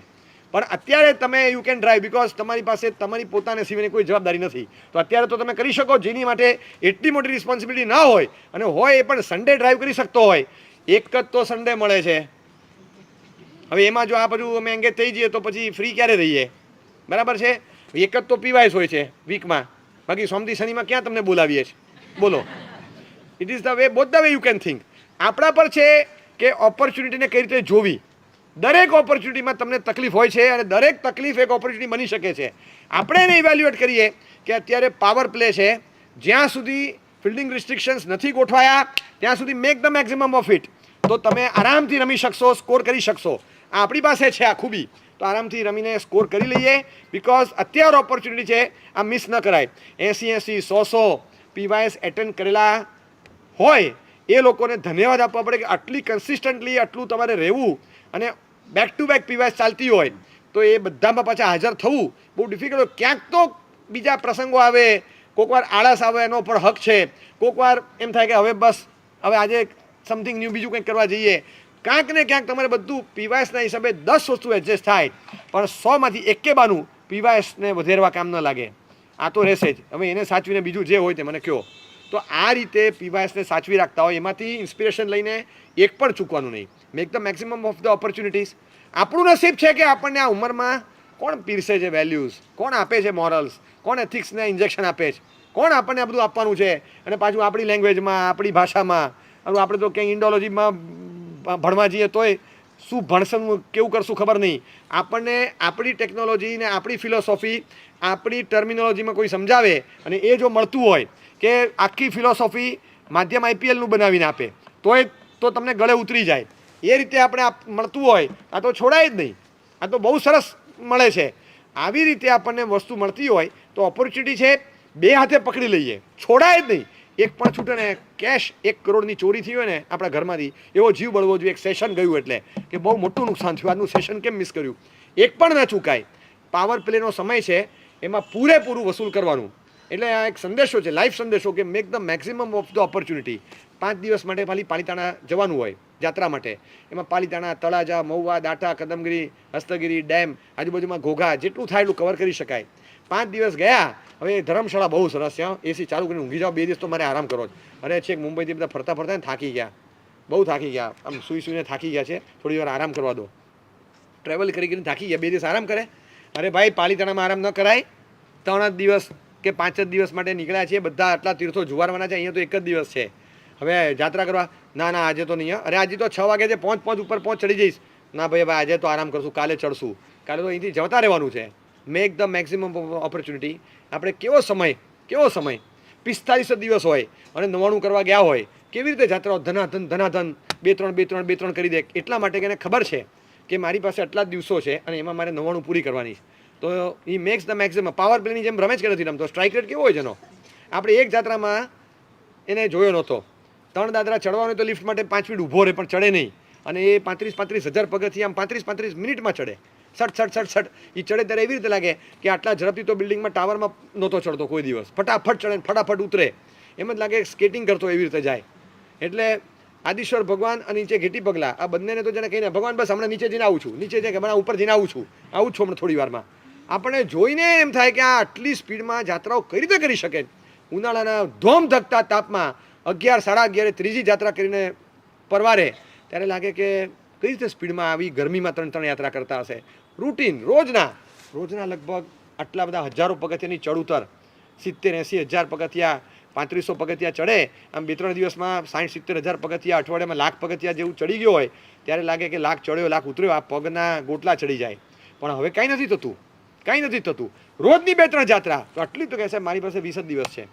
Speaker 1: પણ અત્યારે તમે યુ કેન ડ્રાઈવ બિકોઝ તમારી પાસે તમારી પોતાને સિવાયની કોઈ જવાબદારી નથી. તો અત્યારે તો તમે કરી શકો, જેની માટે એટલી મોટી રિસ્પોન્સિબિલિટી ના હોય, અને હોય એ પણ સન્ડે ડ્રાઈવ કરી શકતો હોય. એક જ તો સન્ડે મળે છે. હવે એમાં જો આ બધું અમે એંગેજ થઈ જઈએ તો પછી ફ્રી ક્યારે રહીએ? બરાબર છે. એક જ તો પીવાયસ હોય છે વીકમાં, બાકી સોમથી શનિમાં ક્યાં તમને બોલાવીએ છીએ? બોલો. It is the way, both the way you can think. આપણા પર છે કે ઓપોર્ચ્યુનિટીને કઈ રીતે જોવી. દરેક ઓપોર્ચ્યુનિટીમાં તમને તકલીફ હોય છે, અને દરેક તકલીફ એક ઓપોર્ચ્યુનિટી બની શકે છે. આપણે એને ઇવેલ્યુએટ કરીએ કે અત્યારે પાવર પ્લે છે, જ્યાં સુધી ફિલ્ડિંગ રિસ્ટ્રિક્શન્સ નથી ગોઠવાયા ત્યાં સુધી make the maximum of it. તો તમે આરામથી રમી શકશો, સ્કોર કરી શકશો. આ આપણી પાસે છે આ ખૂબી, તો આરામથી રમીને સ્કોર કરી લઈએ. બિકોઝ અત્યારે ઓપોર્ચ્યુનિટી છે, આ મિસ ન કરાય. 80 100 પીવાયસ એટેન્ડ કરેલા હોય એ લોકોને ધન્યવાદ આપવા પડે કે આટલી કન્સિસ્ટન્ટલી આટલું તમારે રહેવું, અને બેક ટુ બેક પીવાયસ ચાલતી હોય તો એ બધામાં પાછા હાજર થવું બહુ ડિફિકલ્ટ હોય. ક્યાંક તો બીજા પ્રસંગો આવે, કોઈકવાર આળસ આવે, એનો પણ હક છે. કોઈકવાર એમ થાય કે હવે બસ, હવે આજે સમથિંગ ન્યૂ બીજું કંઈક કરવા જઈએ. ક્યાંક ને ક્યાંક તમારે બધું પીવાયસના હિસાબે 10 વસ્તુ એડજસ્ટ થાય, પણ 100માંથી એકે બાનું પીવાયસને વધેરવા કામ ન લાગે. આ તો રહેશે જ. હવે એને સાચવીને બીજું જે હોય તે મને કહો. તો આ રીતે પીવાયસને સાચવી રાખતા હોય, એમાંથી ઇન્સ્પિરેશન લઈને એક પણ ચૂકવાનું નહીં. Make the maximum of the opportunities. આપણું નસીબ છે કે આપણને આ ઉંમરમાં કોણ પીરસે છે વેલ્યુઝ, કોણ આપે છે મોરલ્સ, કોણ એથિક્સને ઇન્જેક્શન આપે છે, કોણ આપણને આ બધું આપવાનું છે. અને પાછું આપણી લેંગ્વેજમાં, આપણી ભાષામાં. આપણે તો ક્યાંય ઇન્ડોલોજીમાં ભણવા જઈએ તોય શું ભણશું, કેવું કરશું ખબર નહીં. આપણને આપણી ટેકનોલોજી ને આપણી ફિલોસોફી આપણી ટર્મિનોલોજીમાં કોઈ સમજાવે, અને એ જો મળતું હોય કે આખી ફિલોસોફી માધ્યમ IPLનું બનાવીને આપે તો તમને ગળે ઉતરી જાય. એ રીતે આપણે મળતું હોય આ તો છોડાય જ નહીં. આ તો બહુ સરસ મળે છે. આવી રીતે આપણને વસ્તુ મળતી હોય તો ઓપોર્ચ્યુનિટી છે, 2 હાથે પકડી લઈએ, છોડાય જ નહીં. એક પણ છૂટે ને, કેશ 1 કરોડની ચોરી થઈ હોય ને આપણા ઘરમાંથી, એવો જીવ બળવો જોઈએ. એક સેશન ગયું એટલે કે બહુ મોટું નુકસાન થયું, આજનું સેશન કેમ મિસ કર્યું, એક પણ ન ચૂકાય. પાવર પ્લેનો સમય છે, એમાં પૂરેપૂરું વસૂલ કરવાનું. એટલે આ એક સંદેશો છે, લાઈફ સંદેશો, કે make the maximum of the opportunity. 5 દિવસ માટે ખાલી પાલીતાણા જવાનું હોય યાત્રા માટે. એમાં પાલીતાણા, તળાજા, મહુવા, દાંતા, કદમગીરી, હસ્તગીરી, ડેમ, આજુબાજુમાં ઘોઘા, જેટલું થાય એટલું કવર કરી શકાય. 5 દિવસ ગયા. હવે ધર્મશાળા બહુ સરસ છે, એસી ચાલુ કરીને ઊંઘી જાઓ. 2 દિવસ તો મારે આરામ કરો જ. અરે છેક મુંબઈથી બધા ફરતા ફરતા ને થાકી ગયા, બહુ થાકી ગયા. આમ સુઈને થાકી ગયા છે, થોડી વાર આરામ કરવા દો. ટ્રાવેલ કરીને થાકી ગયા, 2 દિવસ આરામ કરે. અરે ભાઈ, પાલીતાણામાં આરામ ન કરાય. 3 જ દિવસ કે 5 જ દિવસ માટે નીકળ્યા છીએ, બધા આટલા તીર્થો જુવારવાના છે. અહીંયા તો 1 જ દિવસ છે. હવે યાત્રા કરવા, ના આજે તો નહીં. અરે આજે તો 6 વાગે છે, ઉપર ચડી જઈશ. ના ભાઈ આજે તો આરામ કરશું, કાલે ચડશું. કાલે તો અહીંથી જતા રહેવાનું છે. Make the maximum opportunity. આપણે કેવો સમય 45 દિવસ હોય અને 99 કરવા ગયા હોય, કેવી રીતે જાત્રાઓ ધનાધન 2-3 કરી દે. એટલા માટે કે એને ખબર છે કે મારી પાસે આટલા જ દિવસો છે અને એમાં મારે 99 પૂરી કરવાની. તો એ મેક્સ ધ મેક્સિમમ. પાવર પ્લેની જેમ રમે જ કે નથી રમતો. સ્ટ્રાઇક રેટ કેવો હોય છે એનો? આપણે એક જાત્રામાં એને જોયો નહોતો. 3 દાદરા ચડવાનો તો લિફ્ટ માટે 5 મિનિટ ઊભો રહે પણ ચડે નહીં. અને એ 35,000 પગથિયાં આમ 35 મિનિટમાં ચડે. સટ સટ સટ સટ એ ચડે ત્યારે એવી રીતે લાગે કે આટલા ઝડપથી તો બિલ્ડિંગમાં ટાવરમાં નહોતો ચડતો કોઈ દિવસ, ફટાફટ ચડે ફટાફટ ઉતરે, એમ જ લાગે સ્કેટિંગ કરતો એવી રીતે જાય. એટલે આદિશ્વર ભગવાન અને નીચે ઘેટી પગલા, આ બંનેને તો જેને કહીને ભગવાન બસ હમણાં નીચે જઈને આવું છું, નીચે જઈને હમણાં ઉપર જઈને આવું છું હમણાં થોડી વારમાં. આપણે જોઈને એમ થાય કે આ આટલી સ્પીડમાં યાત્રાઓ કઈ રીતે કરી શકે. ઉનાળાના ધોમ ધકતા તાપમાં 11 સાડા 11 ત્રીજી યાત્રા કરીને પરવારે ત્યારે લાગે કે કઈ રીતે સ્પીડમાં આવી ગરમીમાં 3 યાત્રા કરતા હશે. રૂટીન રોજના લગભગ આટલા બધા હજારો પગથિયાની ચડ ઉતર, 70-80 હજાર પગથિયા, 3500 પગથિયા ચડે. આમ 2-3 દિવસમાં 60-70 હજાર પગથિયા, અઠવાડિયામાં લાખ પગથિયા જેવું ચડી ગયો હોય ત્યારે લાગે કે લાખ ચડ્યો લાખ ઉતર્યો, આ પગના ગોટલા ચડી જાય. પણ હવે કાંઈ નથી થતું. રોજની 2-3 યાત્રા. તો આટલી તો કહેશે મારી પાસે 20 જ દિવસ છે,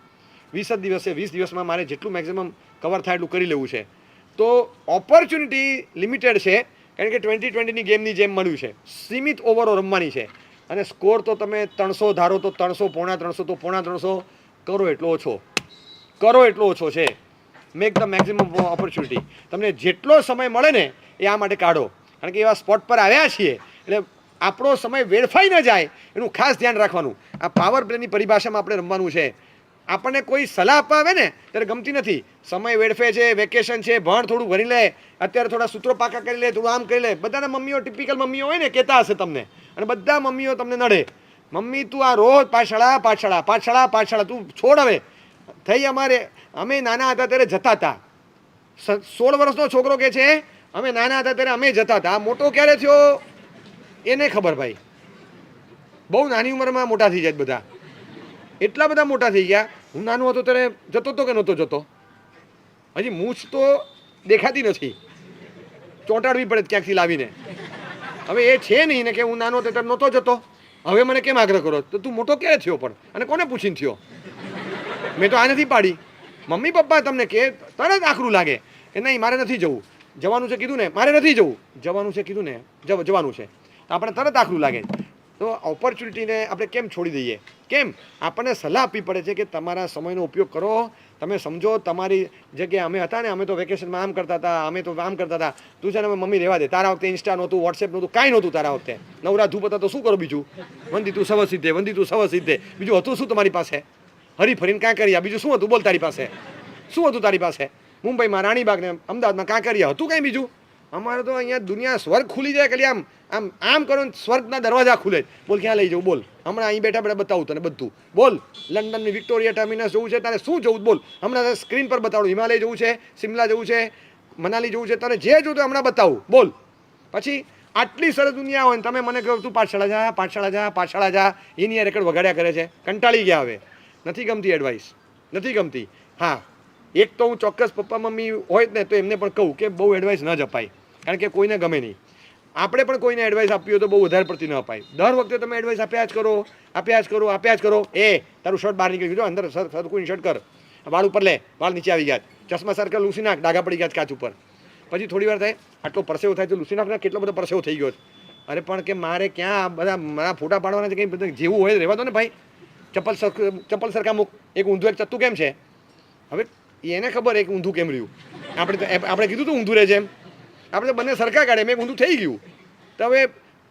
Speaker 1: 20 દિવસમાં મારે જેટલું મેક્સિમમ કવર થાય એટલું કરી લેવું છે. તો ઓપોર્ચ્યુનિટી લિમિટેડ છે, કારણ કે 2020ની ગેમની જેમ મળ્યું છે, સીમિત ઓવરો રમવાની છે. અને સ્કોર તો તમે 300 ધારો તો 300, પોણા 300 તો પોણા 300, કરો એટલો ઓછો છે. Make the maximum opportunity. તમને જેટલો સમય મળે ને એ આ માટે કાઢો, કારણ કે એવા સ્પોટ પર આવ્યા છીએ એટલે આપણો સમય વેડફાઈ ન જાય એનું ખાસ ધ્યાન રાખવાનું. આ પાવર પ્લેની પરિભાષામાં આપણે રમવાનું છે. આપણને કોઈ સલાહ આપવા આવે ને ત્યારે ગમતી નથી. સમય વેડફે છે, વેકેશન છે, ભણ થોડું ભરી લે, અત્યારે થોડા સૂત્રો પાકા કરી લે, થોડું આમ કરી લે. બધાના મમ્મીઓ ટિપિકલ મમ્મીઓ હોય ને કહેતા હશે તમને, અને બધા મમ્મીઓ તમને નડે. મમ્મી તું આ રોજ પાઠશાળા તું છોડ. હવે થઈ અમે નાના હતા ત્યારે જતા હતા. 16 વર્ષનો છોકરો કે છે અમે નાના હતા ત્યારે અમે જતા હતા. મોટો ક્યારે થયો એને ખબર ભાઈ. બહુ નાની ઉંમરમાં મોટા થઈ જાય બધા, એટલા બધા મોટા થઈ ગયા. હું નાનો હતો ત્યારે જતો હતો કે નહોતો જતો? હજી મૂછ તો દેખાતી નથી, ચોંટાડવી પડે ક્યાંકથી લાવીને. હવે એ છે નહીં ને કે હું નાનો હતો ત્યારે નહોતો જતો. હવે મને કેમ આગ્રહ કરો? તો તું મોટો ક્યારે થયો પણ, અને કોને પૂછીને થયો? મેં તો આ નથી પાડી. મમ્મી પપ્પા તમને કે તરત આકરું લાગે કે નહીં મારે નથી જવું, જવાનું છે કીધું ને, મારે નથી જવું, જવાનું છે કીધું ને, જવાનું છે, આપણે તરત આકરું લાગે. તો ઓપોર્ચ્યુનિટીને આપણે કેમ છોડી દઈએ? કેમ? આપણને સલાહ આપવી પડે છે કે તમારા સમયનો ઉપયોગ કરો. તમે સમજો તમારી જગ્યાએ અમે હતા ને, અમે તો વેકેશનમાં આમ કરતા હતા, અમે તો આમ કરતા હતા. તું છે ને મમ્મી રહેવા દે, તારા વખતે ઇન્સ્ટા નહોતું, વોટ્સએપ નહોતું, કાંઈ નહોતું તારા વખતે. નવરા ધૂપ હતા તો શું કરો બીજું? વંદી તું સવ સિદ્ધે બીજું હતું શું તમારી પાસે? હરી ફરીને કાંકરિયા, બીજું શું હતું બોલ તારી પાસે? શું હતું તારી પાસે? મુંબઈમાં રાણીબાગ ને અમદાવાદમાં કાંકરિયા હતું, કાંઈ બીજું? અમારે તો અહીંયા દુનિયા સ્વર્ગ ખુલી જાય, ખાલી આમ કરો સ્વર્ગના દરવાજા ખુલે. બોલ ક્યાં લઈ જવું? બોલ હમણાં અહીં બેઠા બતાવું તને બધું. બોલ લંડનની વિક્ટોરિયા ટર્મિનસ જવું છે તારે? શું જવું? બોલ હમણાં સ્ક્રીન પર બતાવું. હિમાલય જવું છે, સિમલા જવું છે, મનાલી જવું છે, તને જે જોતું હમણાં બતાવું. બોલ. પછી આટલી સરસ દુનિયા હોય ને તમે મને કહો તું પાઠશાળા જા, એની રેકર્ડ વગાડ્યા કરે છે. કંટાળી ગયા હવે. નથી ગમતી એડવાઇસ, નથી ગમતી. હા, એક તો હું ચોક્કસ પપ્પા મમ્મી હોય જ ને તો એમને પણ કહું કે બહુ એડવાઇસ ન જ અપાય, કારણ કે કોઈને ગમે નહીં. આપણે પણ કોઈને એડવાઇસ આપવી હોય તો બહુ વધારે પડતી ન અપાય. દર વખતે તમે એડવાઇસ આપ્યા જ કરો. એ તારું શર્ટ બહાર નીકળી ગયું, અંદર સરખું શર્ટ કર, વાળ ઉપર લે, વાળ નીચે આવી ગયા, ચશ્મા સર્કલ લૂસી નાખ, ડાઘા પડી ગયા કાચ ઉપર. પછી થોડી વાર થાય આટલો પરસેવો થાય તો લૂસી નાખ, કેટલો બધો પરસેવો થઈ ગયો. અરે પણ કે મારે ક્યાં બધા મારા ફોટા પાડવાના છે, કંઈ બધા જેવું હોય રહેવા દો ને ભાઈ. ચપ્પલ સરખા મૂક. એક ઊંધું એક ચત્તું કેમ છે? હવે એને ખબર એક ઊંધું કેમ રહ્યું. આપણે કીધું તું ઊંધું રહે છે એમ, આપણે તો બંને સરખા કાઢે, મેં ઊંધું થઈ ગયું. તો હવે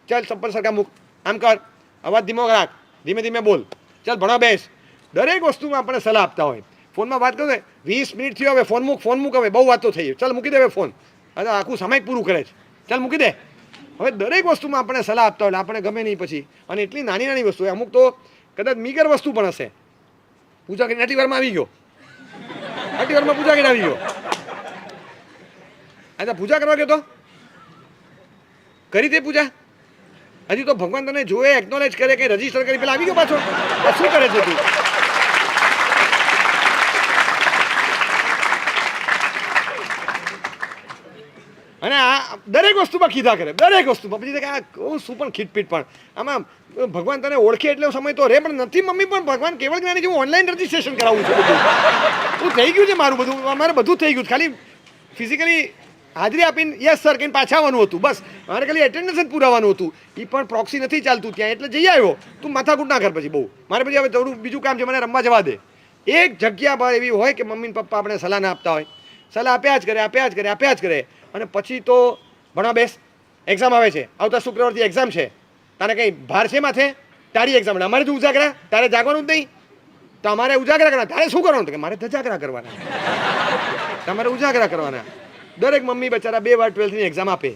Speaker 1: ચાલ ચપ્પલ સરખા મૂક, આમ કર, અવાજ ધીમો રાખ, ધીમે ધીમે બોલ, ચાલ ભણવા બેસ. દરેક વસ્તુમાં આપણે સલાહ આપતા હોય. ફોનમાં વાત કરો ને, 20 મિનિટ થયો, હવે ફોન મૂક, હવે બહુ વાત તો થઈ, ચાલ મૂકી દે હવે ફોન. અરે આખું સમય પૂરું કરે છે, ચાલ મૂકી દે. હવે દરેક વસ્તુમાં આપણે સલાહ આપતા હોય, આપણે ગમે નહીં પછી. અને એટલી નાની વસ્તુ હોય, અમુક તો કદાચ મીગર વસ્તુ પણ હશે. પૂજા કરીને આટલી વારમાં આવી ગયો, આટલી વારમાં પૂજા કરીને આવી ગયો. અચ્છા પૂજા કરવા ગયો તો કરી તે પૂજા? હજી તો ભગવાન તને જોવે, એકનોલેજ કરે, કે રજીસ્ટર કરી પેલા આવી ગયો પાછો? શું કરે છે તું? અને આ દરેક વસ્તુમાં કીધા કરે, દરેક વસ્તુમાં. પછી આ શું પણ ખીટપીટ પણ આમાં ભગવાન તને ઓળખે એટલે સમય તો રે, પણ નથી મમ્મી. પણ ભગવાન કેવળ જ્ઞાની છે, હું ઓનલાઈન રજીસ્ટ્રેશન કરાવું છું. બધું થઈ ગયું છે મારું, બધું અમારે બધું થઈ ગયું. ખાલી ફિઝિકલી હાજરી આપીને યસ સર કહીને પાછા આવવાનું હતું, બસ. મારે ખાલી એટેન્ડન્સ જ પુરાવાનું હતું. એ પણ પ્રોક્સી નથી ચાલતું ત્યાં, એટલે જઈ આવ્યો. તું માથાકૂટ ના કર પછી બહુ. મારે પછી હવે થોડું બીજું કામ છે, મને રમવા જવા દે. એક જગ્યા પર એવી હોય કે મમ્મી પપ્પા આપણે સલાહ ના આપતા હોય, સલાહ આપ્યા જ કરે. અને પછી તો ભણવા બેસ, એક્ઝામ આવે છે, આવતા શુક્રવારથી એક્ઝામ છે, તારે કંઈ ભાર છે માથે? તારી એક્ઝામ, અમારે તું ઉજાગરા, તારે જાગવાનું જ નહીં. તો અમારે ઉજાગરા કરવાના. તારે શું કરવાનું? કે મારે ધજાગરા કરવાના. તમારે ઉજાગરા કરવાના. દરેક મમ્મી બચારા 2 વાર 12થની એક્ઝામ આપે,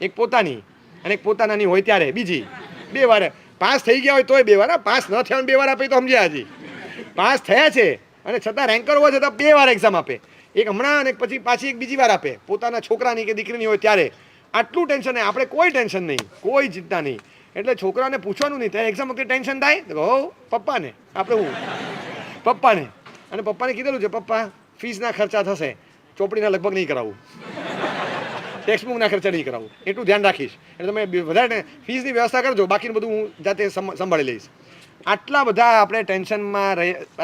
Speaker 1: એક પોતાની અને એક પોતાનાની હોય ત્યારે બીજી. 2 વાર પાસ થઈ ગયા હોય તોય 2 વાર, પાસ ન થયા 2 વાર આપે તો સમજ્યા. હજી પાસ થયા છે અને છતાં રેન્કર હોવા છતાં 2 વાર એક્ઝામ આપે, એક હમણાં અને પછી પાછી એક બીજી વાર આપે, પોતાના છોકરાની કે દીકરીની હોય ત્યારે. આટલું ટેન્શન નહીં, આપણે કોઈ ટેન્શન નહીં, કોઈ ચિંતા નહીં. એટલે છોકરાને પૂછવાનું નહીં, ત્યારે એક્ઝામ વખતે ટેન્શન થાય તો હો પપ્પાને, આપણે હું પપ્પાને. અને પપ્પાને કીધેલું છે, પપ્પા ફીસના ખર્ચા થશે, ચોપડીના લગભગ નહીં કરાવું, ટેક્સ્ટબુકના ખર્ચા નહીં કરાવું, એટલું ધ્યાન રાખીશ. એટલે તમે વધારે ફીસની વ્યવસ્થા કરજો, બાકીનું બધું હું જાતે સંભાળી લઈશ. આટલા બધા આપણે ટેન્શનમાં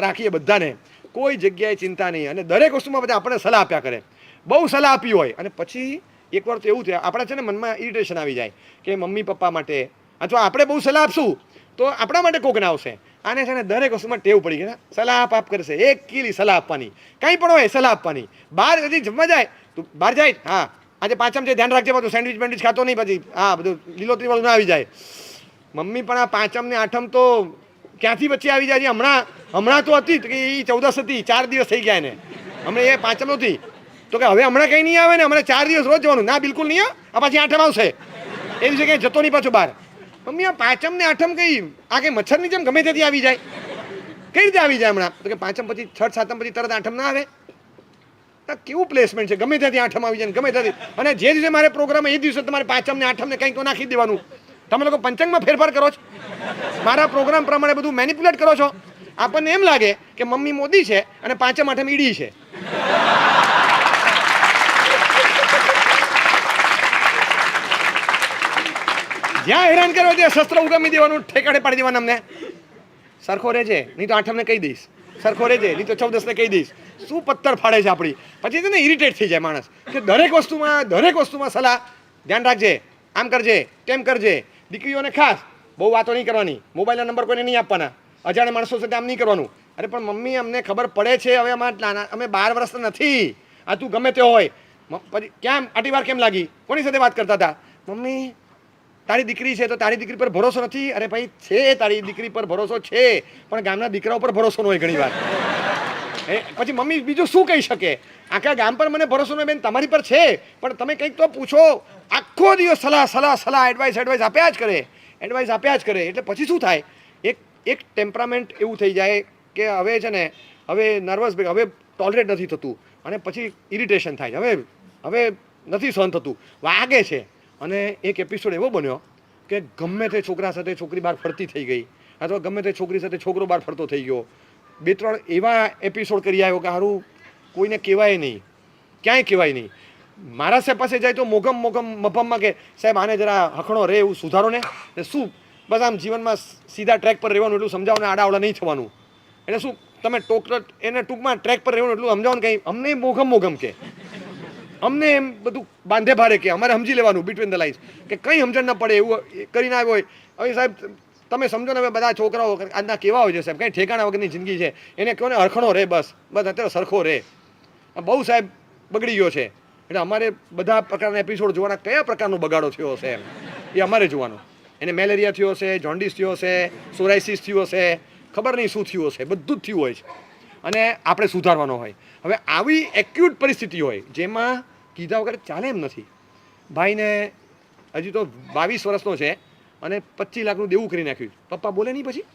Speaker 1: રાખીએ બધાને, કોઈ જગ્યાએ ચિંતા નહીં. અને દરેક વસ્તુમાં બધા આપણે સલાહ આપ્યા કરે, બહુ સલાહ આપી હોય અને પછી એકવાર તો એવું થાય આપણા છે ને મનમાં ઇરિટેશન આવી જાય કે મમ્મી પપ્પા માટે અથવા આપણે બહુ સલાહ આપશું તો આપણા માટે કોક ના આવશે. આને છે ને દરેક વસ્તુમાં ટેવ પડી ગઈ, સલાહ આપ કરશે, એક કીલી સલાહ આપવાની, કંઈ પણ હોય સલાહ આપવાની. બહાર હજી જમવા જાય તું બહાર જાય, હા આજે પાંચમ છે ધ્યાન રાખજે, બધું સેન્ડવિચ બેન્ડવિચ ખાતો નહીં, પછી હા બધું લીલોતરી વાળું ના આવી જાય. મમ્મી પણ આ પાંચમ ને આઠમ તો ક્યાંથી વચ્ચે આવી જાય છે? હમણાં તો હતી કે એ 14 હતી, 4 દિવસ થઈ ગયા એને, હમણાં એ પાંચમ નહોતી તો કે હવે હમણાં કંઈ નહીં આવે ને, હમણાં 4 દિવસ રોજ જવાનું. ના બિલકુલ નહીં, આ પાછી આઠમ આવશે, એ દિવસે કંઈ જતો નહીં પાછો બહાર. મમ્મી આ પાંચમ ને આઠમ કઈ આ કંઈ મચ્છરની જેમ ગમે ત્યાંથી આવી જાય, કઈ રીતે આવી જાય હમણાં? તો કે પાંચમ પછી છઠ સાતમ પછી તરત આઠમ ના આવે. કેવું પ્લેસમેન્ટ છે, ગમે ત્યાંથી આઠમ આવી જાય, ગમે ત્યાંથી. અને જે દિવસે મારે પ્રોગ્રામ એ દિવસે તમારે પાંચમ ને આઠમ ને કંઈક તો નાખી દેવાનું. તમે લોકો પંચાંગમાં ફેરફાર કરો છો, મારા પ્રોગ્રામ પ્રમાણે બધું મેનિપ્યુલેટ કરો છો. આપણને એમ લાગે કે મમ્મી મોદી છે અને પાંચમ આઠમ ઈડી છે. જ્યાં હેરાન કરો ત્યાં શસ્ત્ર ઉગામી દેવાનું, ઠેકાડે પાડી દેવાનું. અમને સરખો રહેજે નહીં તો આઠમને કહી દઈશ, સરખો રહેજે નહીં તો 14ને કહી દઈશ. શું પથ્થર ફાડે છે આપણી. પછી છે ને ઇરિટેટ થઈ જાય માણસ કે દરેક વસ્તુમાં સલાહ, ધ્યાન રાખજે, આમ કરજે, તેમ કરજે. દીકરીઓને ખાસ બહુ વાતો નહીં કરવાની, મોબાઈલના નંબર કોઈને નહીં આપવાના, અજાણ્યા માણસો સાથે આમ નહીં કરવાનું. અરે પણ મમ્મી અમને ખબર પડે છે, હવે અમે 12 વર્ષના નથી, આ તું ગમે તે હોય. પછી કેમ આટલી વાર કેમ લાગી? કોની સાથે વાત કરતા હતા? મમ્મી તારી દીકરી છે તો તારી દીકરી પર ભરોસો નથી. અરે ભાઈ છે, તારી દીકરી પર ભરોસો છે, પણ ગામના દીકરાઓ પર ભરોસો ન હોય ઘણી વાર. પછી મમ્મી બીજું શું કહી શકે? આખા ગામ પર મને ભરોસો નહીં બેન, તમારી પર છે, પણ તમે કંઈક તો પૂછો. આખો દિવસ સલાહ એડવાઇસ આપ્યા જ કરે. એટલે પછી શું થાય? એક ટેમ્પરામેન્ટ એવું થઈ જાય કે હવે છે ને હવે નર્વસ, હવે ટોલરેટ નથી થતું અને પછી ઇરિટેશન થાય છે, હવે નથી સહન થતું, વાગે છે. અને એક એપિસોડ એવો બન્યો કે ગમે તે છોકરા સાથે છોકરી બહાર ફરતી થઈ ગઈ, અથવા ગમે તે છોકરી સાથે છોકરો બહાર ફરતો થઈ ગયો. 2-3 એવા એપિસોડ કરી આવ્યો કે સારું કોઈને કહેવાય નહીં, ક્યાંય કહેવાય નહીં. મારા સાહેબ પાસે જાય તો મોગમ મફમમાં કે સાહેબ આને જરા હખણો રહે, એવું સુધારો ને શું, બસ આમ જીવનમાં સીધા ટ્રેક પર રહેવાનું, એટલું સમજાવો ને આડાવડા નહીં થવાનું. એટલે શું તમે એને ટૂંકમાં ટ્રેક પર રહેવાનું એટલું સમજાવો ને, કંઈ અમને મોગમ કે અમને એમ બધું બાંધે ભારે કે અમારે સમજી લેવાનું બિટવીન ધ લાઇન્સ, કે કંઈ સમજણ ન પડે એવું કરીને આવ્યો હોય. હવે સાહેબ તમે સમજો ને, હવે બધા છોકરાઓ આજના કેવા હોય છે સાહેબ, કંઈ ઠેકાણા વગરની જિંદગી છે, એને કહો ને હરખણો રહે, બસ અત્યારે સરખો રહે. બહુ સાહેબ બગડી ગયો છે. એટલે અમારે બધા પ્રકારના એપિસોડ જોવાના, કયા પ્રકારનો બગાડો થયો હશે એમ એ અમારે જોવાનો. એને મેલેરિયા થયો હશે, જોન્ડિસ થયો હશે, સોરાઇસિસ થયો હશે, ખબર નહીં શું થયું હશે, બધું જ થયું હોય છે અને આપણે સુધારવાનો હોય. હવે આવી એક્યુટ પરિસ્થિતિ હોય જેમાં કીધા વગર ચાલે એમ નથી. ભાઈને હજી તો 22 વર્ષનો છે અને 25 લાખનું દેવું કરી નાખ્યું. પપ્પા બોલે નહીં. પછી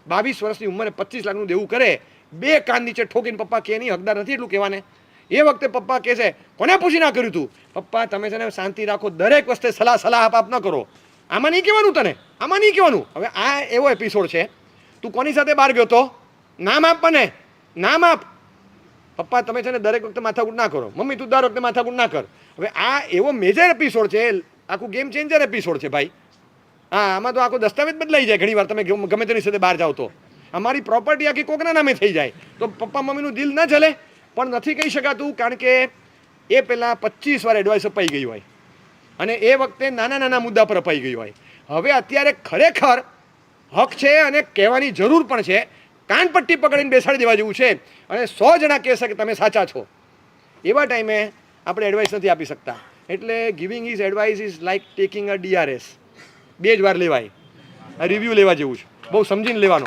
Speaker 1: 22 વર્ષની ઉંમરે 25 લાખનું દેવું કરે, 2 કાન નીચે ઠોકીને પપ્પા કે નહીં, હકદાર નથી એટલું કહેવાને. એ વખતે પપ્પા કહે છે કોને પૂછી ના કર્યું તું? પપ્પા તમે છે ને શાંતિ રાખો, દરેક વસ્તે સલાહ આપ ન કરો, આમાં નહીં કહેવાનું, તને આમાં નહીં કહેવાનું. હવે આ એવો એપિસોડ છે, તું કોની સાથે બહાર ગયો તો નામ આપ, મને નામ આપ. પપ્પા તમે છે ને દરેક વખતે માથાકૂટ ના કરો, મમ્મી તું દર વખતે માથાકૂટ ના કર. હવે આ એવો મેજર એપિસોડ છે, આખું ગેમ ચેન્જર એપિસોડ છે ભાઈ. હા, આમાં તો આખો દસ્તાવેજ બદલાઈ જાય ઘણી વાર, તમે ગમે તેની સાથે બહાર જાઓ તો. અમારી પ્રોપર્ટી આખી કોકના નામે થઈ જાય તો પપ્પા મમ્મીનું દિલ ન જલે, પણ નથી કહી શકાતું કારણ કે એ પહેલાં 25 વાર એડવાઇસ અપાઈ ગઈ હોય અને એ વખતે નાના મુદ્દા પર અપાઈ ગઈ હોય. હવે અત્યારે ખરેખર હક છે અને કહેવાની જરૂર પણ છે. કાનપટ્ટી પકડીને બેસાડી દેવા જેવું છે અને 100 જણા કહેશે કે તમે સાચા છો. એવા ટાઈમે આપણે એડવાઇસ નથી આપી શકતા. એટલે giving is advice is like taking a DRS. 2 જ વાર લેવાય. આ રિવ્યૂ લેવા જેવું છે, બહુ સમજીને લેવાનો.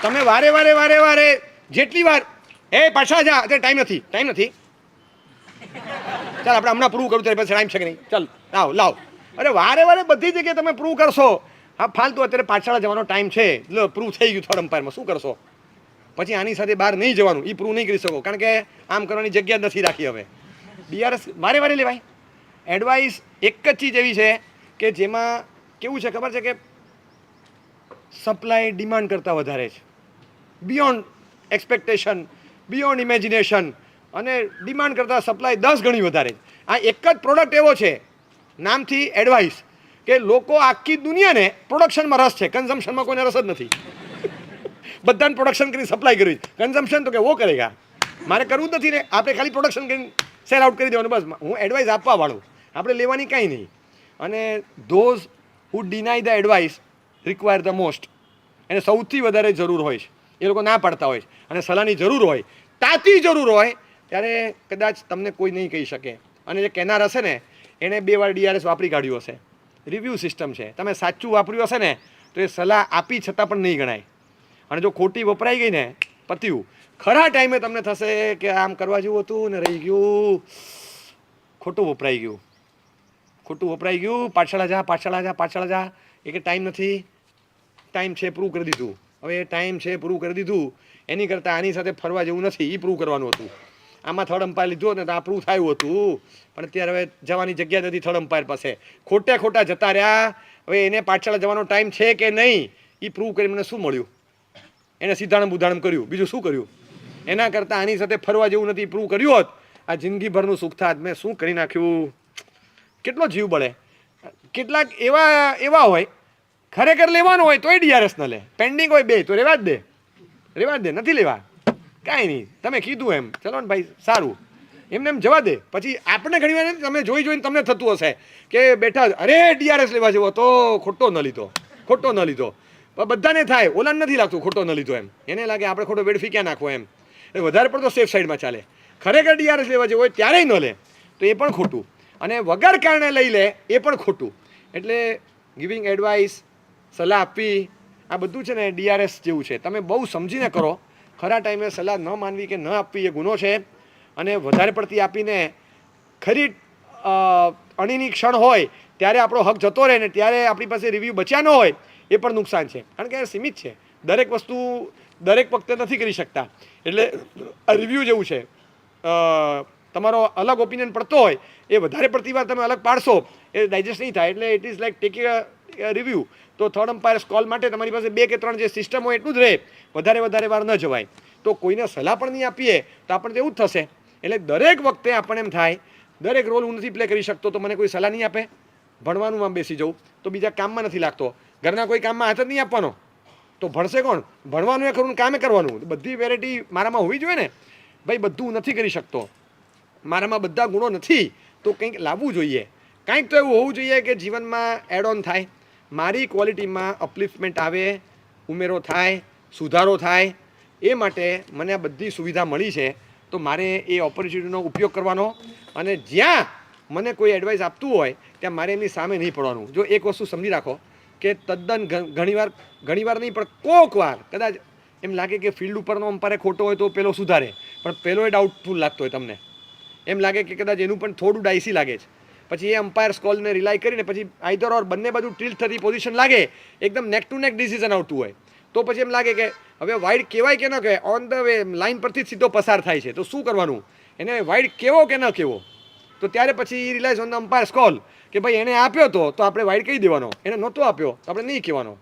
Speaker 1: તમે વારે વારે જેટલી વાર પાછા જા, અત્યારે ટાઈમ નથી ચાલ આપણે હમણાં પ્રૂવ કરું ત્યારે પછી ટાઈમ છે કે નહીં, ચાલ લાવ. અરે વારે બધી જગ્યાએ તમે પ્રૂવ કરશો. હા ફાલતુ અત્યારે પાછળ જવાનો ટાઈમ છે, પ્રૂવ થઈ ગયું થર્ડ અમ્પાયરમાં, શું કરશો પછી? આની સાથે બહાર નહીં જવાનું, એ પ્રૂવ નહીં કરી શકો, કારણ કે આમ કરવાની જગ્યા નથી રાખી. હવે ડીઆરએસ વારે લેવાય. એડવાઇસ એક જ ચીજ એવી છે કે જેમાં કેવું છે ખબર છે કે સપ્લાય ડિમાન્ડ કરતાં વધારે છે, બિયોન્ડ એક્સપેક્ટેશન, બિયોન્ડ ઇમેજિનેશન, અને ડિમાન્ડ કરતાં સપ્લાય 10 ગણી વધારે છે. આ એક જ પ્રોડક્ટ એવો છે નામથી એડવાઇસ કે લોકો આખી દુનિયાને પ્રોડક્શનમાં રસ છે, કન્ઝમ્પશનમાં કોઈને રસ જ નથી. બધાને પ્રોડક્શન કરીને સપ્લાય કરવી, કન્ઝમ્પશન તો કે વો કરેગા, મારે કરવું જ નથી ને. આપણે ખાલી પ્રોડક્શન કરીને સેલ આઉટ કરી દેવાનું, બસ. હું એડવાઇસ આપવાવાળું, આપણે લેવાની કાંઈ નહીં. અને those who deny the advice require the most, એને સૌથી વધારે જરૂર હોય છે, એ લોકો ના પાડતા હોય છે. અને સલાહની જરૂર હોય, તાતી જરૂર હોય, ત્યારે કદાચ તમને કોઈ નહીં કહી શકે. અને જે કહેનાર હશે ને એણે 2 વાર ડીઆરએસ વાપરી કાઢ્યું હશે. રિવ્યૂ સિસ્ટમ છે, તમે સાચું વાપર્યું હશે ને તો એ સલાહ આપી છતાં પણ નહીં ગણાય. અને જો ખોટી વપરાઈ ગઈ ને પત્યું, ખરા ટાઈમે તમને થશે કે આમ કરવા જેવું હતું ને રહી ગયું, ખોટું વપરાઈ ગયું, પાછળ જા. એ કે ટાઈમ નથી, ટાઈમ છે પ્રૂવ કરી દીધું. હવે એ ટાઈમ છે પ્રૂવ કરી દીધું, એની કરતાં આની સાથે ફરવા જેવું નથી, એ પ્રૂવ કરવાનું હતું. આમાં થર્ડ અમ્પાયર લીધો ને તો આ પ્રૂવ થયું હતું, પણ અત્યારે હવે જવાની જગ્યા નથી થર્ડ અમ્પાયર પાસે, ખોટા જતા રહ્યા. હવે એને પાછળ જવાનો ટાઈમ છે કે નહીં એ પ્રૂવ કરી મને શું મળ્યું? એને સીધાણમ બુધાણમ કર્યું, બીજું શું કર્યું? એના કરતાં આની સાથે ફરવા જેવું નથી, પ્રૂવ કર્યું હોત આ જિંદગીભરનું સુખ થાત. મેં શું કરી નાખ્યું? કેટલો જીવ બળે. કેટલાક એવા હોય ખરેખર લેવાનું હોય તોય ડીઆરએસ ન લે, પેન્ડિંગ હોય 2 તો રેવા જ દે, નથી લેવા, કાંઈ નહીં, તમે કીધું એમ, ચલો ને ભાઈ સારું, એમને એમ જવા દે. પછી આપણે ઘણી વાર તમે જોઈને તમને થતું હશે કે બેઠા અરે ડીઆરએસ લેવા જેવો તો ખોટો ન લીધો. બધાને થાય, ઓલાને નથી લાગતું ખોટો ન લીધો એમ, એને લાગે આપણે ખોટો વેડફી ક્યાં નાખવો એમ, એ વધારે પડતો સેફ સાઈડમાં ચાલે. ખરેખર ડીઆરએસ લેવા જેવો હોય ત્યારેય ન લે તો એ પણ ખોટું, અને વગર કારણે લઈ લે એ પણ ખોટું. એટલે ગિવિંગ એડવાઇસ, સલાહ આપવી, આ બધું છે ને ડીઆરએસ જેવું છે. તમે બહુ સમજીને કરો. ખરા ટાઈમે સલાહ ન માનવી કે ન આપવી એ ગુનો છે. અને વધારે પડતી આપીને ખરી અણીની ક્ષણ હોય ત્યારે આપણો હક જતો રહે ને ત્યારે આપણી પાસે રિવ્યૂ બચ્યા ન હોય એ પણ નુકસાન છે, કારણ કે સીમિત છે. દરેક વસ્તુ દરેક વખતે નથી કરી શકતા. એટલે આ રિવ્યૂ જેવું છે, તમારો અલગ ઓપિનિયન પડતો હોય એ વધારે પડતી વાર તમે અલગ પાડશો એ ડાયજેસ્ટ નહીં થાય. એટલે it is like taking a review. તો થર્ડ અમ્પાયર્સ કોલ માટે તમારી પાસે 2 કે 3 જે સિસ્ટમ હોય એટલું જ રહે, વધારે વાર ન જવાય. તો કોઈને સલાહ પણ નહીં આપીએ તો આપણને એવું જ થશે. એટલે દરેક વખતે આપણને એમ થાય દરેક રોલ હું નથી પ્લે કરી શકતો તો મને કોઈ સલાહ નહીં આપે. ભણવાનું આમ બેસી જવું તો બીજા કામમાં નથી લાગતો, ઘરના કોઈ કામમાં હાથ જ નહીં આપવાનો તો ભણશે કોણ? ભણવાનું એ ખરું, કામે કરવાનું. બધી વેરાયટી મારામાં હોવી જોઈએ ને ભાઈ. બધું નથી કરી શકતો, મારામાં બધા ગુણો નથી, તો કંઈક લાવવું જોઈએ. કંઈક તો એવું હોવું જોઈએ કે જીવનમાં એડ ઓન થાય, મારી ક્વોલિટીમાં અપલિફ્ટમેન્ટ આવે, ઉમેરો થાય, સુધારો થાય. એ માટે મને આ બધી સુવિધા મળી છે તો મારે એ ઓપોર્ચ્યુનિટીનો ઉપયોગ કરવાનો. અને જ્યાં મને કોઈ એડવાઇસ આપતું હોય ત્યાં મારે એમની સામે નહીં પડવાનું. જો એક વસ્તુ સમજી રાખો કે તદ્દન ઘણીવાર નહીં પણ કોક વાર કદાચ એમ લાગે કે ફિલ્ડ ઉપરનો અમ્પાયર ખોટો હોય તો પેલો સુધારે, પણ પેલો એ ડાઉટફુલ લાગતો હોય, તમને એમ લાગે કે કદાચ એનું પણ થોડું ડાયસી લાગે છે, પછી એ અમ્પાયર્સ કોલને રિલાય કરીને પછી આઈધર ઓર બંને બાજુ ટિલ્ટ થતી પોઝિશન લાગે, એકદમ નેક ટુ નેક ડિસિઝન આવતું હોય, તો પછી એમ લાગે કે હવે વાઇડ કહેવાય કે ન કહેવાય, ઓન ધ વે લાઇન પરથી જ સીધો પસાર થાય છે, તો શું કરવાનું? એને વાઇડ કહેવો કે ન કહેવો? તો ત્યારે પછી રિલાયન્સ ઓન ધ અમ્પાયર્સ કોલ કે ભાઈ એને આપ્યો તો આપણે વાઇડ કહી દેવાનો, એને નહોતો આપ્યો તો આપણે નહીં કહેવાનો.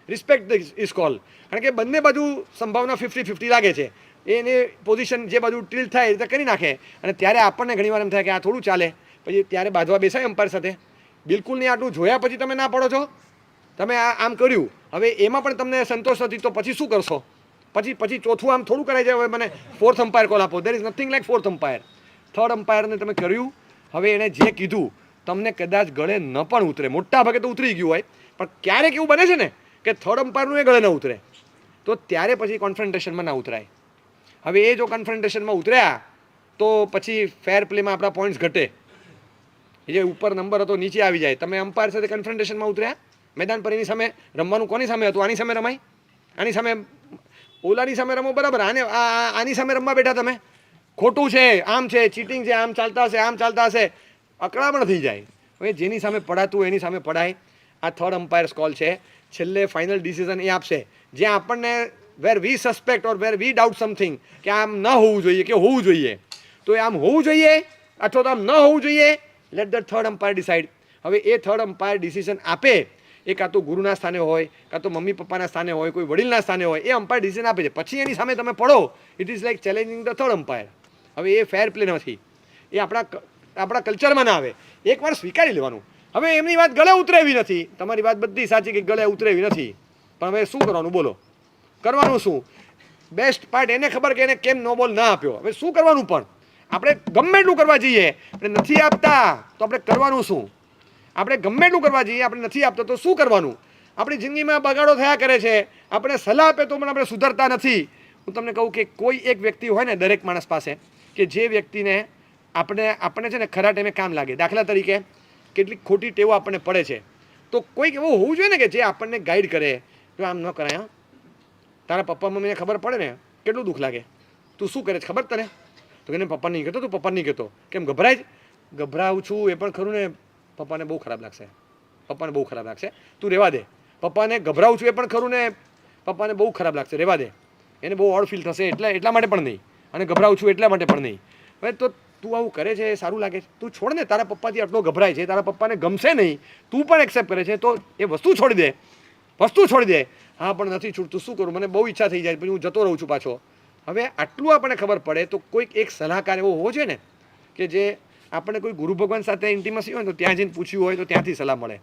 Speaker 1: Respect is call. કારણ કે બંને બાજુ સંભાવના 50-50 લાગે છે. એને પોઝિશન જે બાજુ ટિલ્ટ થાય એ રીતે કરી નાખે, અને ત્યારે આપણને ઘણીવાર એમ થાય કે આ થોડું ચાલે, પછી ત્યારે બાંધવા બેસાય અમ્પાયર સાથે. બિલકુલ નહીં, આટલું જોયા પછી તમે ના પડો છો, તમે આમ કર્યું, હવે એમાં પણ તમને સંતોષ નથી તો પછી શું કરશો? પછી ચોથું આમ થોડું કરાય જાય, હવે મને 4th અમ્પાયર કોલ આપો. There is nothing like 4th umpire. 3rd અમ્પાયરને તમે કર્યું, હવે એણે જે કીધું તમને કદાચ ગળે ન પણ ઉતરે, મોટા ભાગે તો ઉતરી ગયું હોય, પણ ક્યારેક એવું બને છે ને કે 3rd અમ્પાયરનું એ ગળે ન ઉતરે, તો ત્યારે પછી કોન્ફ્રન્ટેશનમાં ના ઉતરાય. હવે એ જો કોન્ફ્રન્ટેશનમાં ઉતર્યા તો પછી ફેર પ્લેમાં આપણા પોઈન્ટ્સ ઘટે. એ જે ઉપર નંબર હતો નીચે આવી જાય. તમે અમ્પાયર સાથે કન્ફ્રન્ટેશનમાં ઉતર્યા મેદાન પર, એની સામે રમવાનું કોની સામે હતું? આની સામે રમાય? આની સામે ઓલાની સામે રમો બરાબર, આની સામે રમવા બેઠા તમે. ખોટું છે, આમ છે, ચીટિંગ છે, આમ ચાલતા હશે, આમ ચાલતા હશે, અકળામણ થઈ જાય. હવે જેની સામે પડાતું એની સામે પડાય. આ થર્ડ અમ્પાયર્સ કોલ છે. છેલ્લે ફાઇનલ ડિસિઝન એ આપશે જ્યાં આપણને વેર વી સસ્પેક્ટ ઓર વેર વી ડાઉટ સમથિંગ કે આમ ન હોવું જોઈએ કે હોવું જોઈએ, તો એ આમ હોવું જોઈએ અથવા તો આમ ન હોવું જોઈએ. Late the third umpire decide. હવે એ થર્ડ અમ્પાયર ડિસિઝન આપે, એ કાં તો ગુરુના સ્થાને હોય, કાં તો મમ્મી પપ્પાના સ્થાને હોય, કોઈ વડીલના સ્થાને હોય, એ અમ્પાયર ડિસિઝન આપે છે. પછી એની સામે તમે પડો, it is like challenging the third umpire. હવે એ ફેર પ્લે નથી, એ આપણા કલ્ચરમાં ના આવે. એકવાર સ્વીકારી લેવાનું. હવે એમની વાત ગળે ઉતરેવી નથી, તમારી વાત બધી સાચી કે ગળે ઉતરેવી નથી, પણ હવે શું કરવાનું બોલો? કરવાનું શું? બેસ્ટ પાર્ટ એને ખબર કે એને કેમ નો બોલ ના આપ્યો. હવે શું કરવાનું? પણ આપણે ગમે એટલું કરવા જઈએ, આપણે નથી આપતા તો આપણે કરવાનું શું? આપણે ગમે એટલું કરવા જઈએ, આપણે નથી આપતા તો શું કરવાનું? આપણી જિંદગીમાં બગાડો થયા કરે છે. આપણે સલાહ આપે તો પણ આપણે સુધરતા નથી. હું તમને કહું કે કોઈ એક વ્યક્તિ હોય ને દરેક માણસ પાસે, કે જે વ્યક્તિને આપણે છે ને ખરા ટાઈમે કામ લાગે. દાખલા તરીકે કેટલીક ખોટી ટેવો આપણને પડે છે, તો કોઈક એવું હોવું જોઈએ ને કે જે આપણને ગાઈડ કરે. જો આમ ન કરાય, હા, તારા પપ્પા મમ્મીને ખબર પડે ને કેટલું દુઃખ લાગે. તું શું કરે છે ખબર તને? તો એને પપ્પા નહીં કહેતો, તું પપ્પા નહીં કહેતો. કેમ ગભરાય? ગભરાવું છું એ પણ ખરું ને, પપ્પાને બહુ ખરાબ લાગશે, પપ્પાને બહુ ખરાબ લાગશે, તું રહેવા દે. પપ્પાને ગભરાવું છું એ પણ ખરું ને, પપ્પાને બહુ ખરાબ લાગશે, રહેવા દે. એને બહુ ઓડ ફીલ થશે એટલા માટે પણ નહીં, અને ગભરાવું છું એટલા માટે પણ નહીં. હવે તો તું આવું કરે છે એ સારું લાગે છે? તું છોડ ને. તારા પપ્પાથી આટલો ગભરાય છે, તારા પપ્પાને ગમશે નહીં, તું પણ એક્સેપ્ટ કરે છે, તો એ વસ્તુ છોડી દે. હા પણ નથી છૂટતું, શું કરું? મને બહુ ઈચ્છા થઈ જાય, પછી હું જતો રહું છું પાછો. હવે આટલું આપણને ખબર પડે તો કોઈક એક સલાહકાર એવો હોવો જોઈએ ને, કે જે આપણને કોઈ ગુરુ ભગવાન સાથે ઇન્ટિમસી હોય ને તો ત્યાં જઈને પૂછ્યું હોય તો ત્યાંથી સલાહ મળે.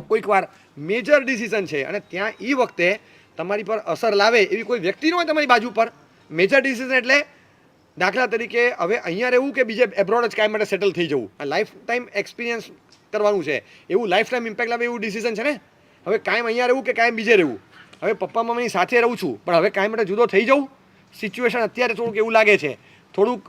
Speaker 1: કોઈક વાર મેજર ડિસિઝન છે અને ત્યાં એ વખતે તમારી પર અસર લાવે એવી કોઈ વ્યક્તિ ન હોય તમારી બાજુ પર. મેજર ડિસિઝન એટલે દાખલા તરીકે હવે અહીંયા રહેવું કે બીજે એબ્રોડ જ કાંઈ માટે સેટલ થઈ જવું, આ લાઈફ ટાઈમ એક્સપિરિયન્સ કરવાનું છે, એવું લાઈફ ટાઈમ ઇમ્પેક્ટ લાવે એવું ડિસિઝન છે ને. હવે કાયમ અહીંયા રહેવું કે કાયમ બીજે રહેવું. હવે પપ્પા મમ્મીની સાથે રહું છું પણ હવે કાયમ માટે જુદો થઈ જવું. સિચ્યુએશન અત્યારે થોડુંક એવું લાગે છે, થોડુંક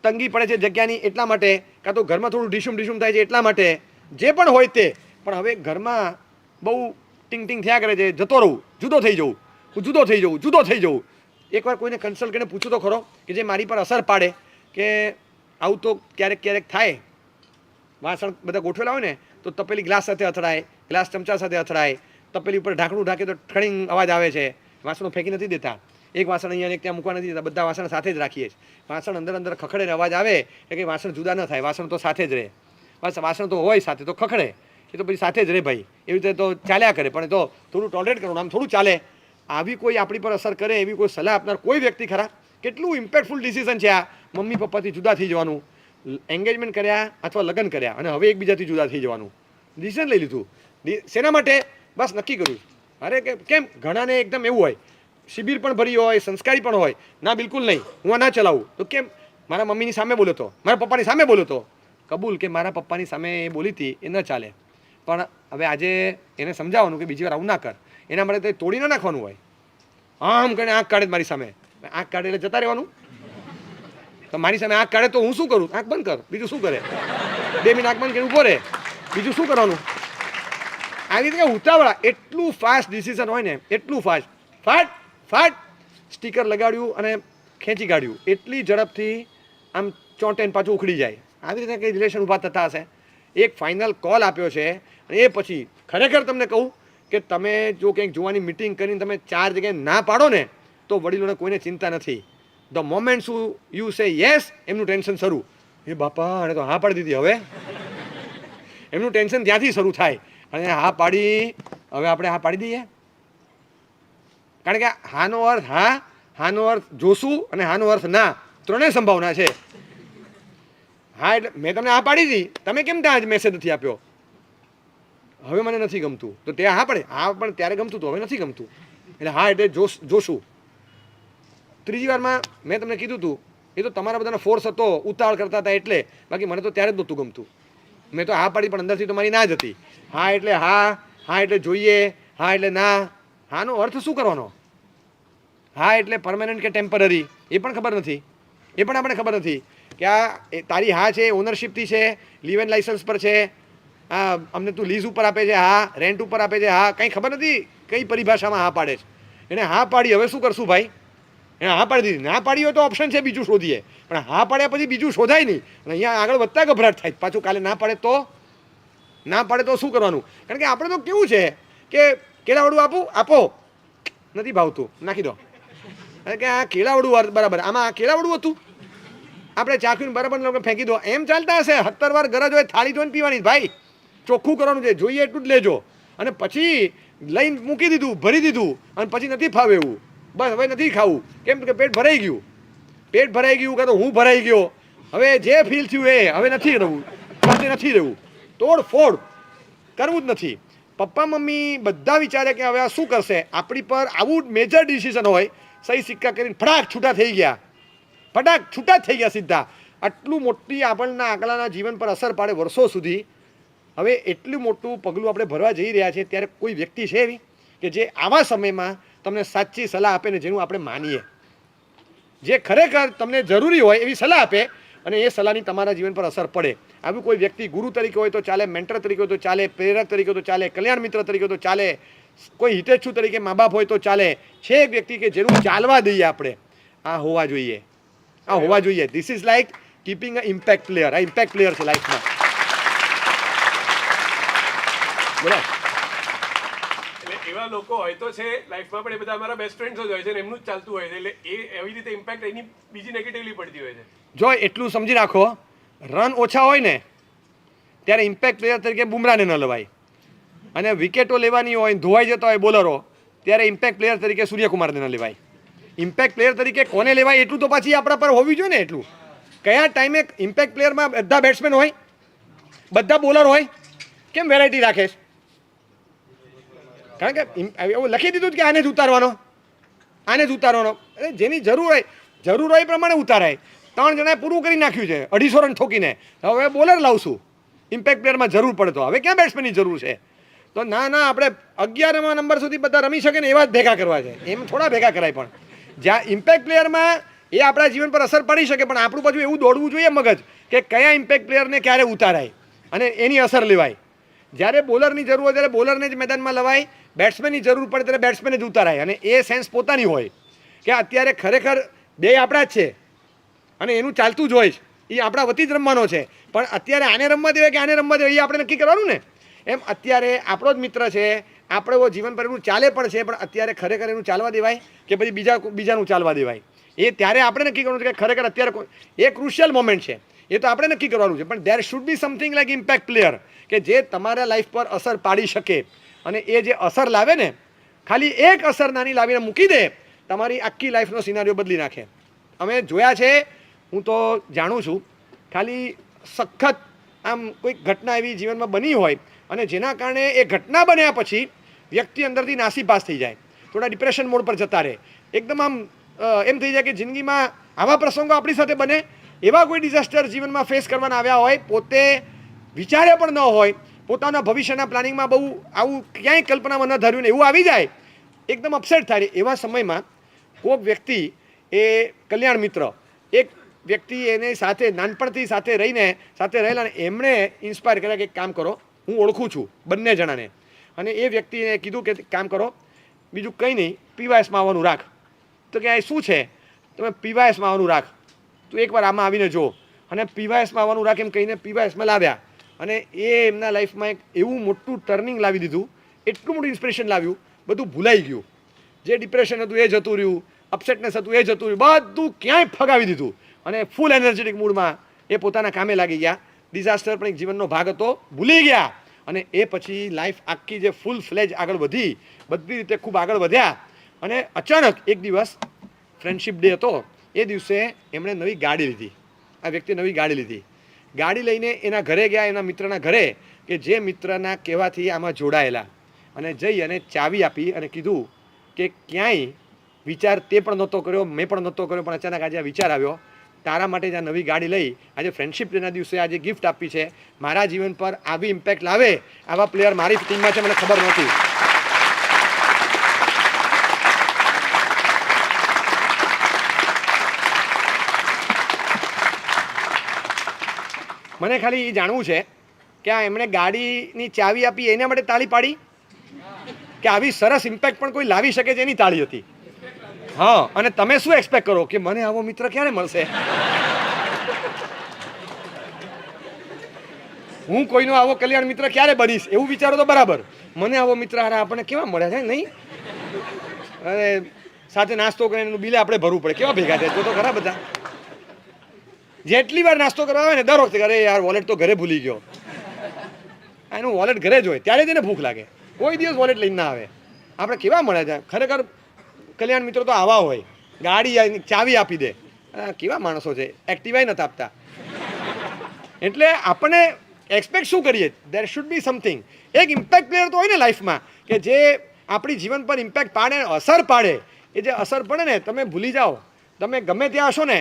Speaker 1: તંગી પડે છે જગ્યાની એટલા માટે, કાં તો ઘરમાં થોડું ડીશુમ થાય છે એટલા માટે, જે પણ હોય તે. પણ હવે ઘરમાં બહુ ટિંગ થયા કરે છે, જતો રહું, જુદો થઈ જવું. એકવાર કોઈને કન્સલ્ટ કરીને પૂછું તો ખરો કે જે મારી પર અસર પાડે, કે આવું તો ક્યારેક થાય. વાસણ બધા ગોઠવેલા હોય ને તો તપેલી ગ્લાસ સાથે અથડાય, ગ્લાસ ચમચા સાથે અથડાય, તપેલી ઉપર ઢાંકણું ઢાંકે તો ઠણીંગ અવાજ આવે છે. વાસણો ફેંકી નથી દેતા, એક વાસણ અહીંયા એક ત્યાં મૂકવા નથી દેતા, બધા વાસણ સાથે જ રાખીએ છીએ. વાસણ અંદર ખખડે અવાજ આવે એટલે કે વાસણ જુદા ન થાય, વાસણ તો સાથે જ રહે. બસ વાસણ તો હોય સાથે તો ખખડે, એ તો પછી સાથે જ રહે ભાઈ. એવી રીતે તો ચાલ્યા કરે, પણ એ તો થોડું ટોલરેટ કરવાનું, આમ થોડું ચાલે. આવી કોઈ આપણી પર અસર કરે એવી કોઈ સલાહ આપનાર કોઈ વ્યક્તિ ખરા? કેટલું ઇમ્પેક્ટફુલ ડિસિઝન છે આ, મમ્મી પપ્પાથી જુદા થઈ જવાનું. એન્ગેજમેન્ટ કર્યા અથવા લગ્ન કર્યા અને હવે એકબીજાથી જુદા થઈ જવાનું ડિસિઝન લઈ લીધું. શેના માટે? બસ નક્કી કર્યું. અરે કેમ ઘણાને એકદમ એવું હોય, શિબિર પણ ભરી હોય, સંસ્કારી પણ હોય, ના બિલકુલ નહીં, હું આ ના ચલાવું. તો કેમ? મારા મમ્મીની સામે બોલ્યો હતો, મારા પપ્પાની સામે બોલ્યો હતો. કબૂલ કે મારા પપ્પાની સામે એ બોલી હતી, એ ન ચાલે. પણ હવે આજે એને સમજાવવાનું કે બીજી વાર આવું ના કર. એના માટે તો તોડી ના નાખવાનું હોય. આમ કરીને આંખ કાઢે મારી સામે, આંખ કાઢે એટલે જતા રહેવાનું. તો મારી સામે આંખ કાઢે તો હું શું કરું? આંખ બંધ કર, બીજું શું કરે? 2 મિનિટ આંખ બંધ કરીને ઊભો રહે, બીજું શું કરવાનું? આવી રીતે ઉતાવળા, એટલું ફાસ્ટ ડિસિઝન હોય ને, એટલું ફાટ સ્ટીકર લગાડ્યું અને ખેંચી કાઢ્યું, એટલી ઝડપથી આમ ચોંટેને પાછું ઉખડી જાય. આવી રીતે કંઈ રિલેશન ઊભા થતા હશે. એક ફાઇનલ કોલ આપ્યો છે અને એ પછી ખરેખર તમને કહું કે તમે જો કંઈક જોવાની મિટિંગ કરીને તમે 4 જગ્યાએ ના પાડો ને તો વડીલોને કોઈને ચિંતા નથી. The moment you say yes, એમનું ટેન્શન શરૂ. એ બાપા આને તો હા પાડી દીધી, હવે એમનું ટેન્શન ત્યાંથી શરૂ થાય. અને હા પાડી, હવે આપણે હા પાડી દઈએ. કારણ કે હાનો અર્થ હા, હાનો અર્થ જોશું અને હાનો અર્થ ના, ત્રણેય સંભાવના છે. હા એટલે મેં તમને હા પાડી હતી, તમે કેમ ત્યાં જ મેસેજ નથી આપ્યો? હવે મને નથી ગમતું. તો ત્યાં હા પડે, હા પણ ત્યારે ગમતું હતું, હવે નથી ગમતું. એટલે હા એટલે જોશું. ત્રીજી વારમાં મેં તમને કીધું હતું, એ તો તમારા બધાનો ફોર્સ હતો, ઉતાવળ કરતા હતા એટલે, બાકી મને તો ત્યારે જ નહોતું ગમતું. મેં તો હા પાડી પણ અંદરથી તો મારી ના જ હતી. હા એટલે હા, હા એટલે જોઈએ, હા એટલે ના. હાનો અર્થ શું કરવાનો? હા એટલે પરમેનન્ટ કે ટેમ્પરરી એ પણ ખબર નથી, એ પણ આપણે ખબર નથી. કે આ તારી હા છે ઓનરશિપથી છે, લીવ એન્ડ લાઇસન્સ પર છે, હા અમને તું લીઝ ઉપર આપે છે, હા રેન્ટ ઉપર આપે છે, હા કંઈ ખબર નથી કઈ પરિભાષામાં હા પાડે છે. એને હા પાડી, હવે શું કરશું ભાઈ? એને હા પાડી દીધી. ના પાડી હોય તો ઓપ્શન છે બીજું શોધીએ, પણ હા પાડ્યા પછી બીજું શોધાય નહીં. અને અહીંયા આગળ વધતા ગભરાટ થાય, પાછું કાલે ના પાડે તો શું કરવાનું? કારણ કે આપણે તો કેવું છે કે કેળાવડું આપો, નથી ભાવતું નાખી દો. કે આ કેળાવડું બરાબર, આમાં આ કેળાવડું હતું, આપણે ચાખ્યું બરાબર ફેંકી દો. એમ ચાલતા હશે? 17 વાર ગરજ હોય થાળી ધોઈને પીવાની ભાઈ, ચોખ્ખું કરવાનું છે, જોઈએ એટલું જ લેજો. અને પછી લઈને મૂકી દીધું, ભરી દીધું, અને પછી નથી ફાવે એવું, બસ હવે નથી ખાવું, કેમ કે પેટ ભરાઈ ગયું કાં તો હું ભરાઈ ગયો. હવે જે ફીલ થયું એ હવે નથી રહેવું, સાથે નથી રહેવું, તોડફોડ કરવું જ નથી. પપ્પા મમ્મી બધા વિચારે કે હવે આ શું કરશે આપણી પર. આવું મેજર ડિસિઝન હોય, સહી સિક્કા કરીને ફટાક છૂટા થઈ ગયા સીધા. આટલું મોટી આપણના આંકડાના જીવન પર અસર પાડે વર્ષો સુધી. હવે એટલું મોટું પગલું આપણે ભરવા જઈ રહ્યા છીએ, ત્યારે કોઈ વ્યક્તિ છે એવી કે જે આવા સમયમાં તમને સાચી સલાહ આપે ને જેનું આપણે માનીએ, જે ખરેખર તમને જરૂરી હોય એવી સલાહ આપે અને એ સલાહની તમારા જીવન પર અસર પડે. આવું કોઈ વ્યક્તિ ગુરુ તરીકે હોય તો ચાલે, મેન્ટર તરીકે હોય તો ચાલે, પ્રેરક તરીકે હોય તો ચાલે, કલ્યાણ મિત્ર તરીકે હોય તો ચાલે, કોઈ હિતેચ્છુ તરીકે મા બાપ હોય તો ચાલે. છે એક વ્યક્તિ કે જેનું ચાલવા દઈએ આપણે, આ હોવા જોઈએ. This is like keeping a impact player. આ ઇમ્પેક્ટ પ્લેયર છે લાઈફમાં. બોલો.
Speaker 2: એટલે એવા લોકો હોય તો છે લાઈફમાં, પણ એ બધા અમારા બેસ્ટ ફ્રેન્ડ્સ જ હોય છે, એમનું જ ચાલતું હોય છે, એટલે એ એવી રીતે ઇમ્પેક્ટ એની બીજી નેગેટિવલી પડતી હોય છે.
Speaker 1: જો એટલું સમજી રાખો, રન ઓછા હોય ને ત્યારે ઇમ્પેક્ટ પ્લેયર તરીકે બુમરાને ન લવાય, અને વિકેટો લેવાની હોય, ધોવાઈ જતા હોય બોલરો, ત્યારે ઇમ્પેક્ટ પ્લેયર તરીકે સૂર્યકુમારને ન લેવાય. ઇમ્પેક્ટ પ્લેયર તરીકે કોને લેવાય એટલું તો પાછી આપણા પર હોવી જોઈએ ને. એટલું કયા ટાઈમે ઇમ્પેક્ટ પ્લેયરમાં બધા બેટ્સમેન હોય, બધા બોલર હોય, કેમ વેરાયટી રાખે? કારણ કે એવું લખી દીધું કે આને જ ઉતારવાનો. જેની જરૂર હોય એ પ્રમાણે ઉતારાય. 3 જણાએ પૂરું કરી નાખ્યું છે 250 રન ઠોકીને, હવે બોલર લાવશું ઇમ્પેક્ટ પ્લેયરમાં જરૂર પડે તો. હવે ક્યાં બેટ્સમેનની જરૂર છે? તો ના આપણે 11મા નંબર સુધી બધા રમી શકે ને એવા જ ભેગા કરવા છે, એમ થોડા ભેગા કરાય. પણ જ્યાં ઇમ્પેક્ટ પ્લેયરમાં એ આપણા જીવન પર અસર પડી શકે, પણ આપણું પાછું એવું દોડવું જોઈએ મગજ કે કયા ઇમ્પેક્ટ પ્લેયરને ક્યારે ઉતારાય અને એની અસર લેવાય. જ્યારે બોલરની જરૂર હોય ત્યારે બોલરને જ મેદાનમાં લવાય, બેટ્સમેનની જરૂર પડે ત્યારે બેટ્સમેને જ ઉતારાય. અને એ સેન્સ પોતાની હોય કે અત્યારે ખરેખર બે આપણા જ છે અને એનું ચાલતું જ હોય, એ આપણા વતી જ રમવાનો છે, પણ અત્યારે આને રમવા દેવાય કે આને રમવા દેવાય એ આપણે નક્કી કરવાનું ને. એમ અત્યારે આપણો જ મિત્ર છે, આપણો જીવન પર એનું ચાલે પણ છે, પણ અત્યારે ખરેખર એનું ચાલવા દેવાય કે પછી બીજાનું ચાલવા દેવાય, એ ત્યારે આપણે નક્કી કરવાનું છે કે ખરેખર અત્યારે એ ક્રુશિયલ મોમેન્ટ છે, એ તો આપણે નક્કી કરવાનું છે. પણ દેર should be something like impact player કે જે તમારા લાઈફ પર અસર પાડી શકે, અને એ જે અસર લાવે ને, ખાલી એક અસર નાની લાવીને મૂકી દે, તમારી આખી લાઈફનો સિનારીઓ બદલી નાખે. અમે જોયા છે, હું તો જાણું છું. ખાલી સખત આમ કોઈક ઘટના એવી જીવનમાં બની હોય અને જેના કારણે એ ઘટના બન્યા પછી વ્યક્તિ અંદરથી નાસીપાસ થઈ જાય, થોડા ડિપ્રેશન મોડ પર જતા રહે, એકદમ આમ એમ થઈ જાય કે જિંદગીમાં આવા પ્રસંગો આપણી સાથે બને, એવા કોઈ ડિઝાસ્ટર જીવનમાં ફેસ કરવાના આવ્યા હોય, પોતે વિચારે પણ ન હોય, પોતાના ભવિષ્યના પ્લાનિંગમાં બહુ આવું ક્યાંય કલ્પનામાં ન ધર્યું ને એવું આવી જાય, એકદમ અપસેટ થાય. એવા સમયમાં કોઈક વ્યક્તિ, એ કલ્યાણ મિત્ર, એક વ્યક્તિ એની સાથે નાનપણથી સાથે રહેલા, એમણે ઇન્સ્પાયર કર્યા કે કામ કરો, હું ઓળખું છું બંને જણાને, અને એ વ્યક્તિને કીધું કે કામ કરો, બીજું કંઈ નહીં, પીવાયસમાં આવવાનું રાખ. તો કે આ શું છે? તમે પીવાયસમાં આવવાનું રાખ, તું એકવાર આમાં આવીને જો. અને પીવાયસમાં આવવાનું રાખ એમ કહીને પીવાયસમાં લાવ્યા, અને એ એમના લાઈફમાં એક એવું મોટું ટર્નિંગ લાવી દીધું, એટલું મોટું ઇન્સ્પિરેશન લાવ્યું, બધું ભૂલાઈ ગયું. જે ડિપ્રેશન હતું એ જતું રહ્યું, અપસેટનેસ હતું એ જતું રહ્યું, બધું ક્યાંય ફગાવી દીધું, અને ફૂલ એનર્જેટિક મૂડમાં એ પોતાના કામે લાગી ગયા. ડિઝાસ્ટર પણ એક જીવનનો ભાગ હતો, ભૂલી ગયા. અને એ પછી લાઈફ આખી જે ફૂલ ફ્લેજ આગળ વધી, બધી રીતે ખૂબ આગળ વધ્યા. અને અચાનક એક દિવસ ફ્રેન્ડશિપ ડે હતો, એ દિવસે એમણે નવી ગાડી લીધી. આ વ્યક્તિએ નવી ગાડી લીધી. ગાડી લઈને એના ઘરે ગયા, એના મિત્રના ઘરે, કે જે મિત્રના કહેવાથી આમાં જોડાયેલા, અને જઈ અને ચાવી આપી અને કીધું કે ક્યાંય વિચાર તે પણ નહોતો કર્યો, મેં પણ નહોતો કર્યો, પણ અચાનક આજે આ વિચાર આવ્યો, તારા માટે જ આ નવી ગાડી લઈ આજે ફ્રેન્ડશિપ ડેના દિવસે આજે ગિફ્ટ આપી છે. મારા જીવન પર આવી ઇમ્પેક્ટ લાવે આવા પ્લેયર મારી ટીમમાં છે, મને ખબર નહોતી. મને ખાલી એ જાણવું છે કે આ એમણે ગાડીની ચાવી આપી એના માટે તાળી પાડી કે આવી સરસ ઇમ્પેક્ટ પણ કોઈ લાવી શકે છે એની તાળી હતી? હા, અને તમે શું એક્સપેક્ટ કરો કે મને આવો મિત્ર ક્યારે મળશે? હું કોઈનો આવો કલ્યાણ મિત્ર ક્યારે બનીશ એવું વિચારો તો બરાબર. મને આવો મિત્ર હારા આપણને કેવા મળ્યા છે નહીં? અરે સાથે નાસ્તો કરીને એનું બિલ આપણે ભરવું પડે, કેવા ભેગા થાય તો ખરા બધા. જેટલી વાર નાસ્તો કરવા આવે ને દર વખતે અરે યાર વોલેટ તો ઘરે ભૂલી ગયો. એનું વોલેટ ઘરે જ હોય ત્યારે જ એને ભૂખ લાગે, કોઈ દિવસ વોલેટ લઈને ના આવે. આપણે કેવા મળ્યા છે ખરેખર. કલ્યાણ મિત્રો તો આવા હોય, ગાડી ચાવી આપી દે. કેવા માણસો છે, એક્ટિવાય નથી આપતા. એટલે આપણે એક્સપેક્ટ શું કરીએ? દેર શુડ બી સમથિંગ. એક ઇમ્પેક્ટ પ્લેયર તો હોય ને લાઈફમાં કે જે આપણી જીવન પર ઇમ્પેક્ટ પાડે, અસર પાડે. એ જે અસર પડે ને તમે ભૂલી જાઓ. તમે ગમે ત્યાં હશો ને,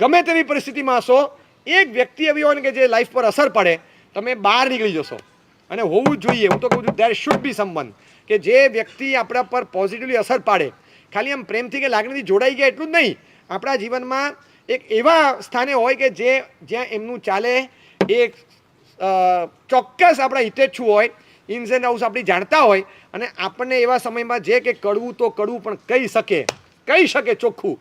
Speaker 1: ગમે તેવી પરિસ્થિતિમાં હશો, એક વ્યક્તિ એવી હોય ને કે જે લાઈફ પર અસર પડે, તમે બહાર નીકળી જશો. અને હોવું જ જોઈએ. હું તો કહું છું દેર શુડ બી સમવન કે જે વ્યક્તિ આપણા પર પોઝિટિવલી અસર પાડે. ખાલી આમ પ્રેમથી કે લાગણીથી જોડાઈ ગયા એટલું જ નહીં, આપણા જીવનમાં એક એવા સ્થાને હોય કે જ્યાં એમનું ચાલે એ ચોક્કસ આપણા હિતેચ્છુ હોય, ઇન્સ એન્ડ આઉટ્સ આપણી જાણતા હોય, અને આપણને એવા સમયમાં જે કે કડવું તો કડવું પણ કહી શકે ચોખ્ખું.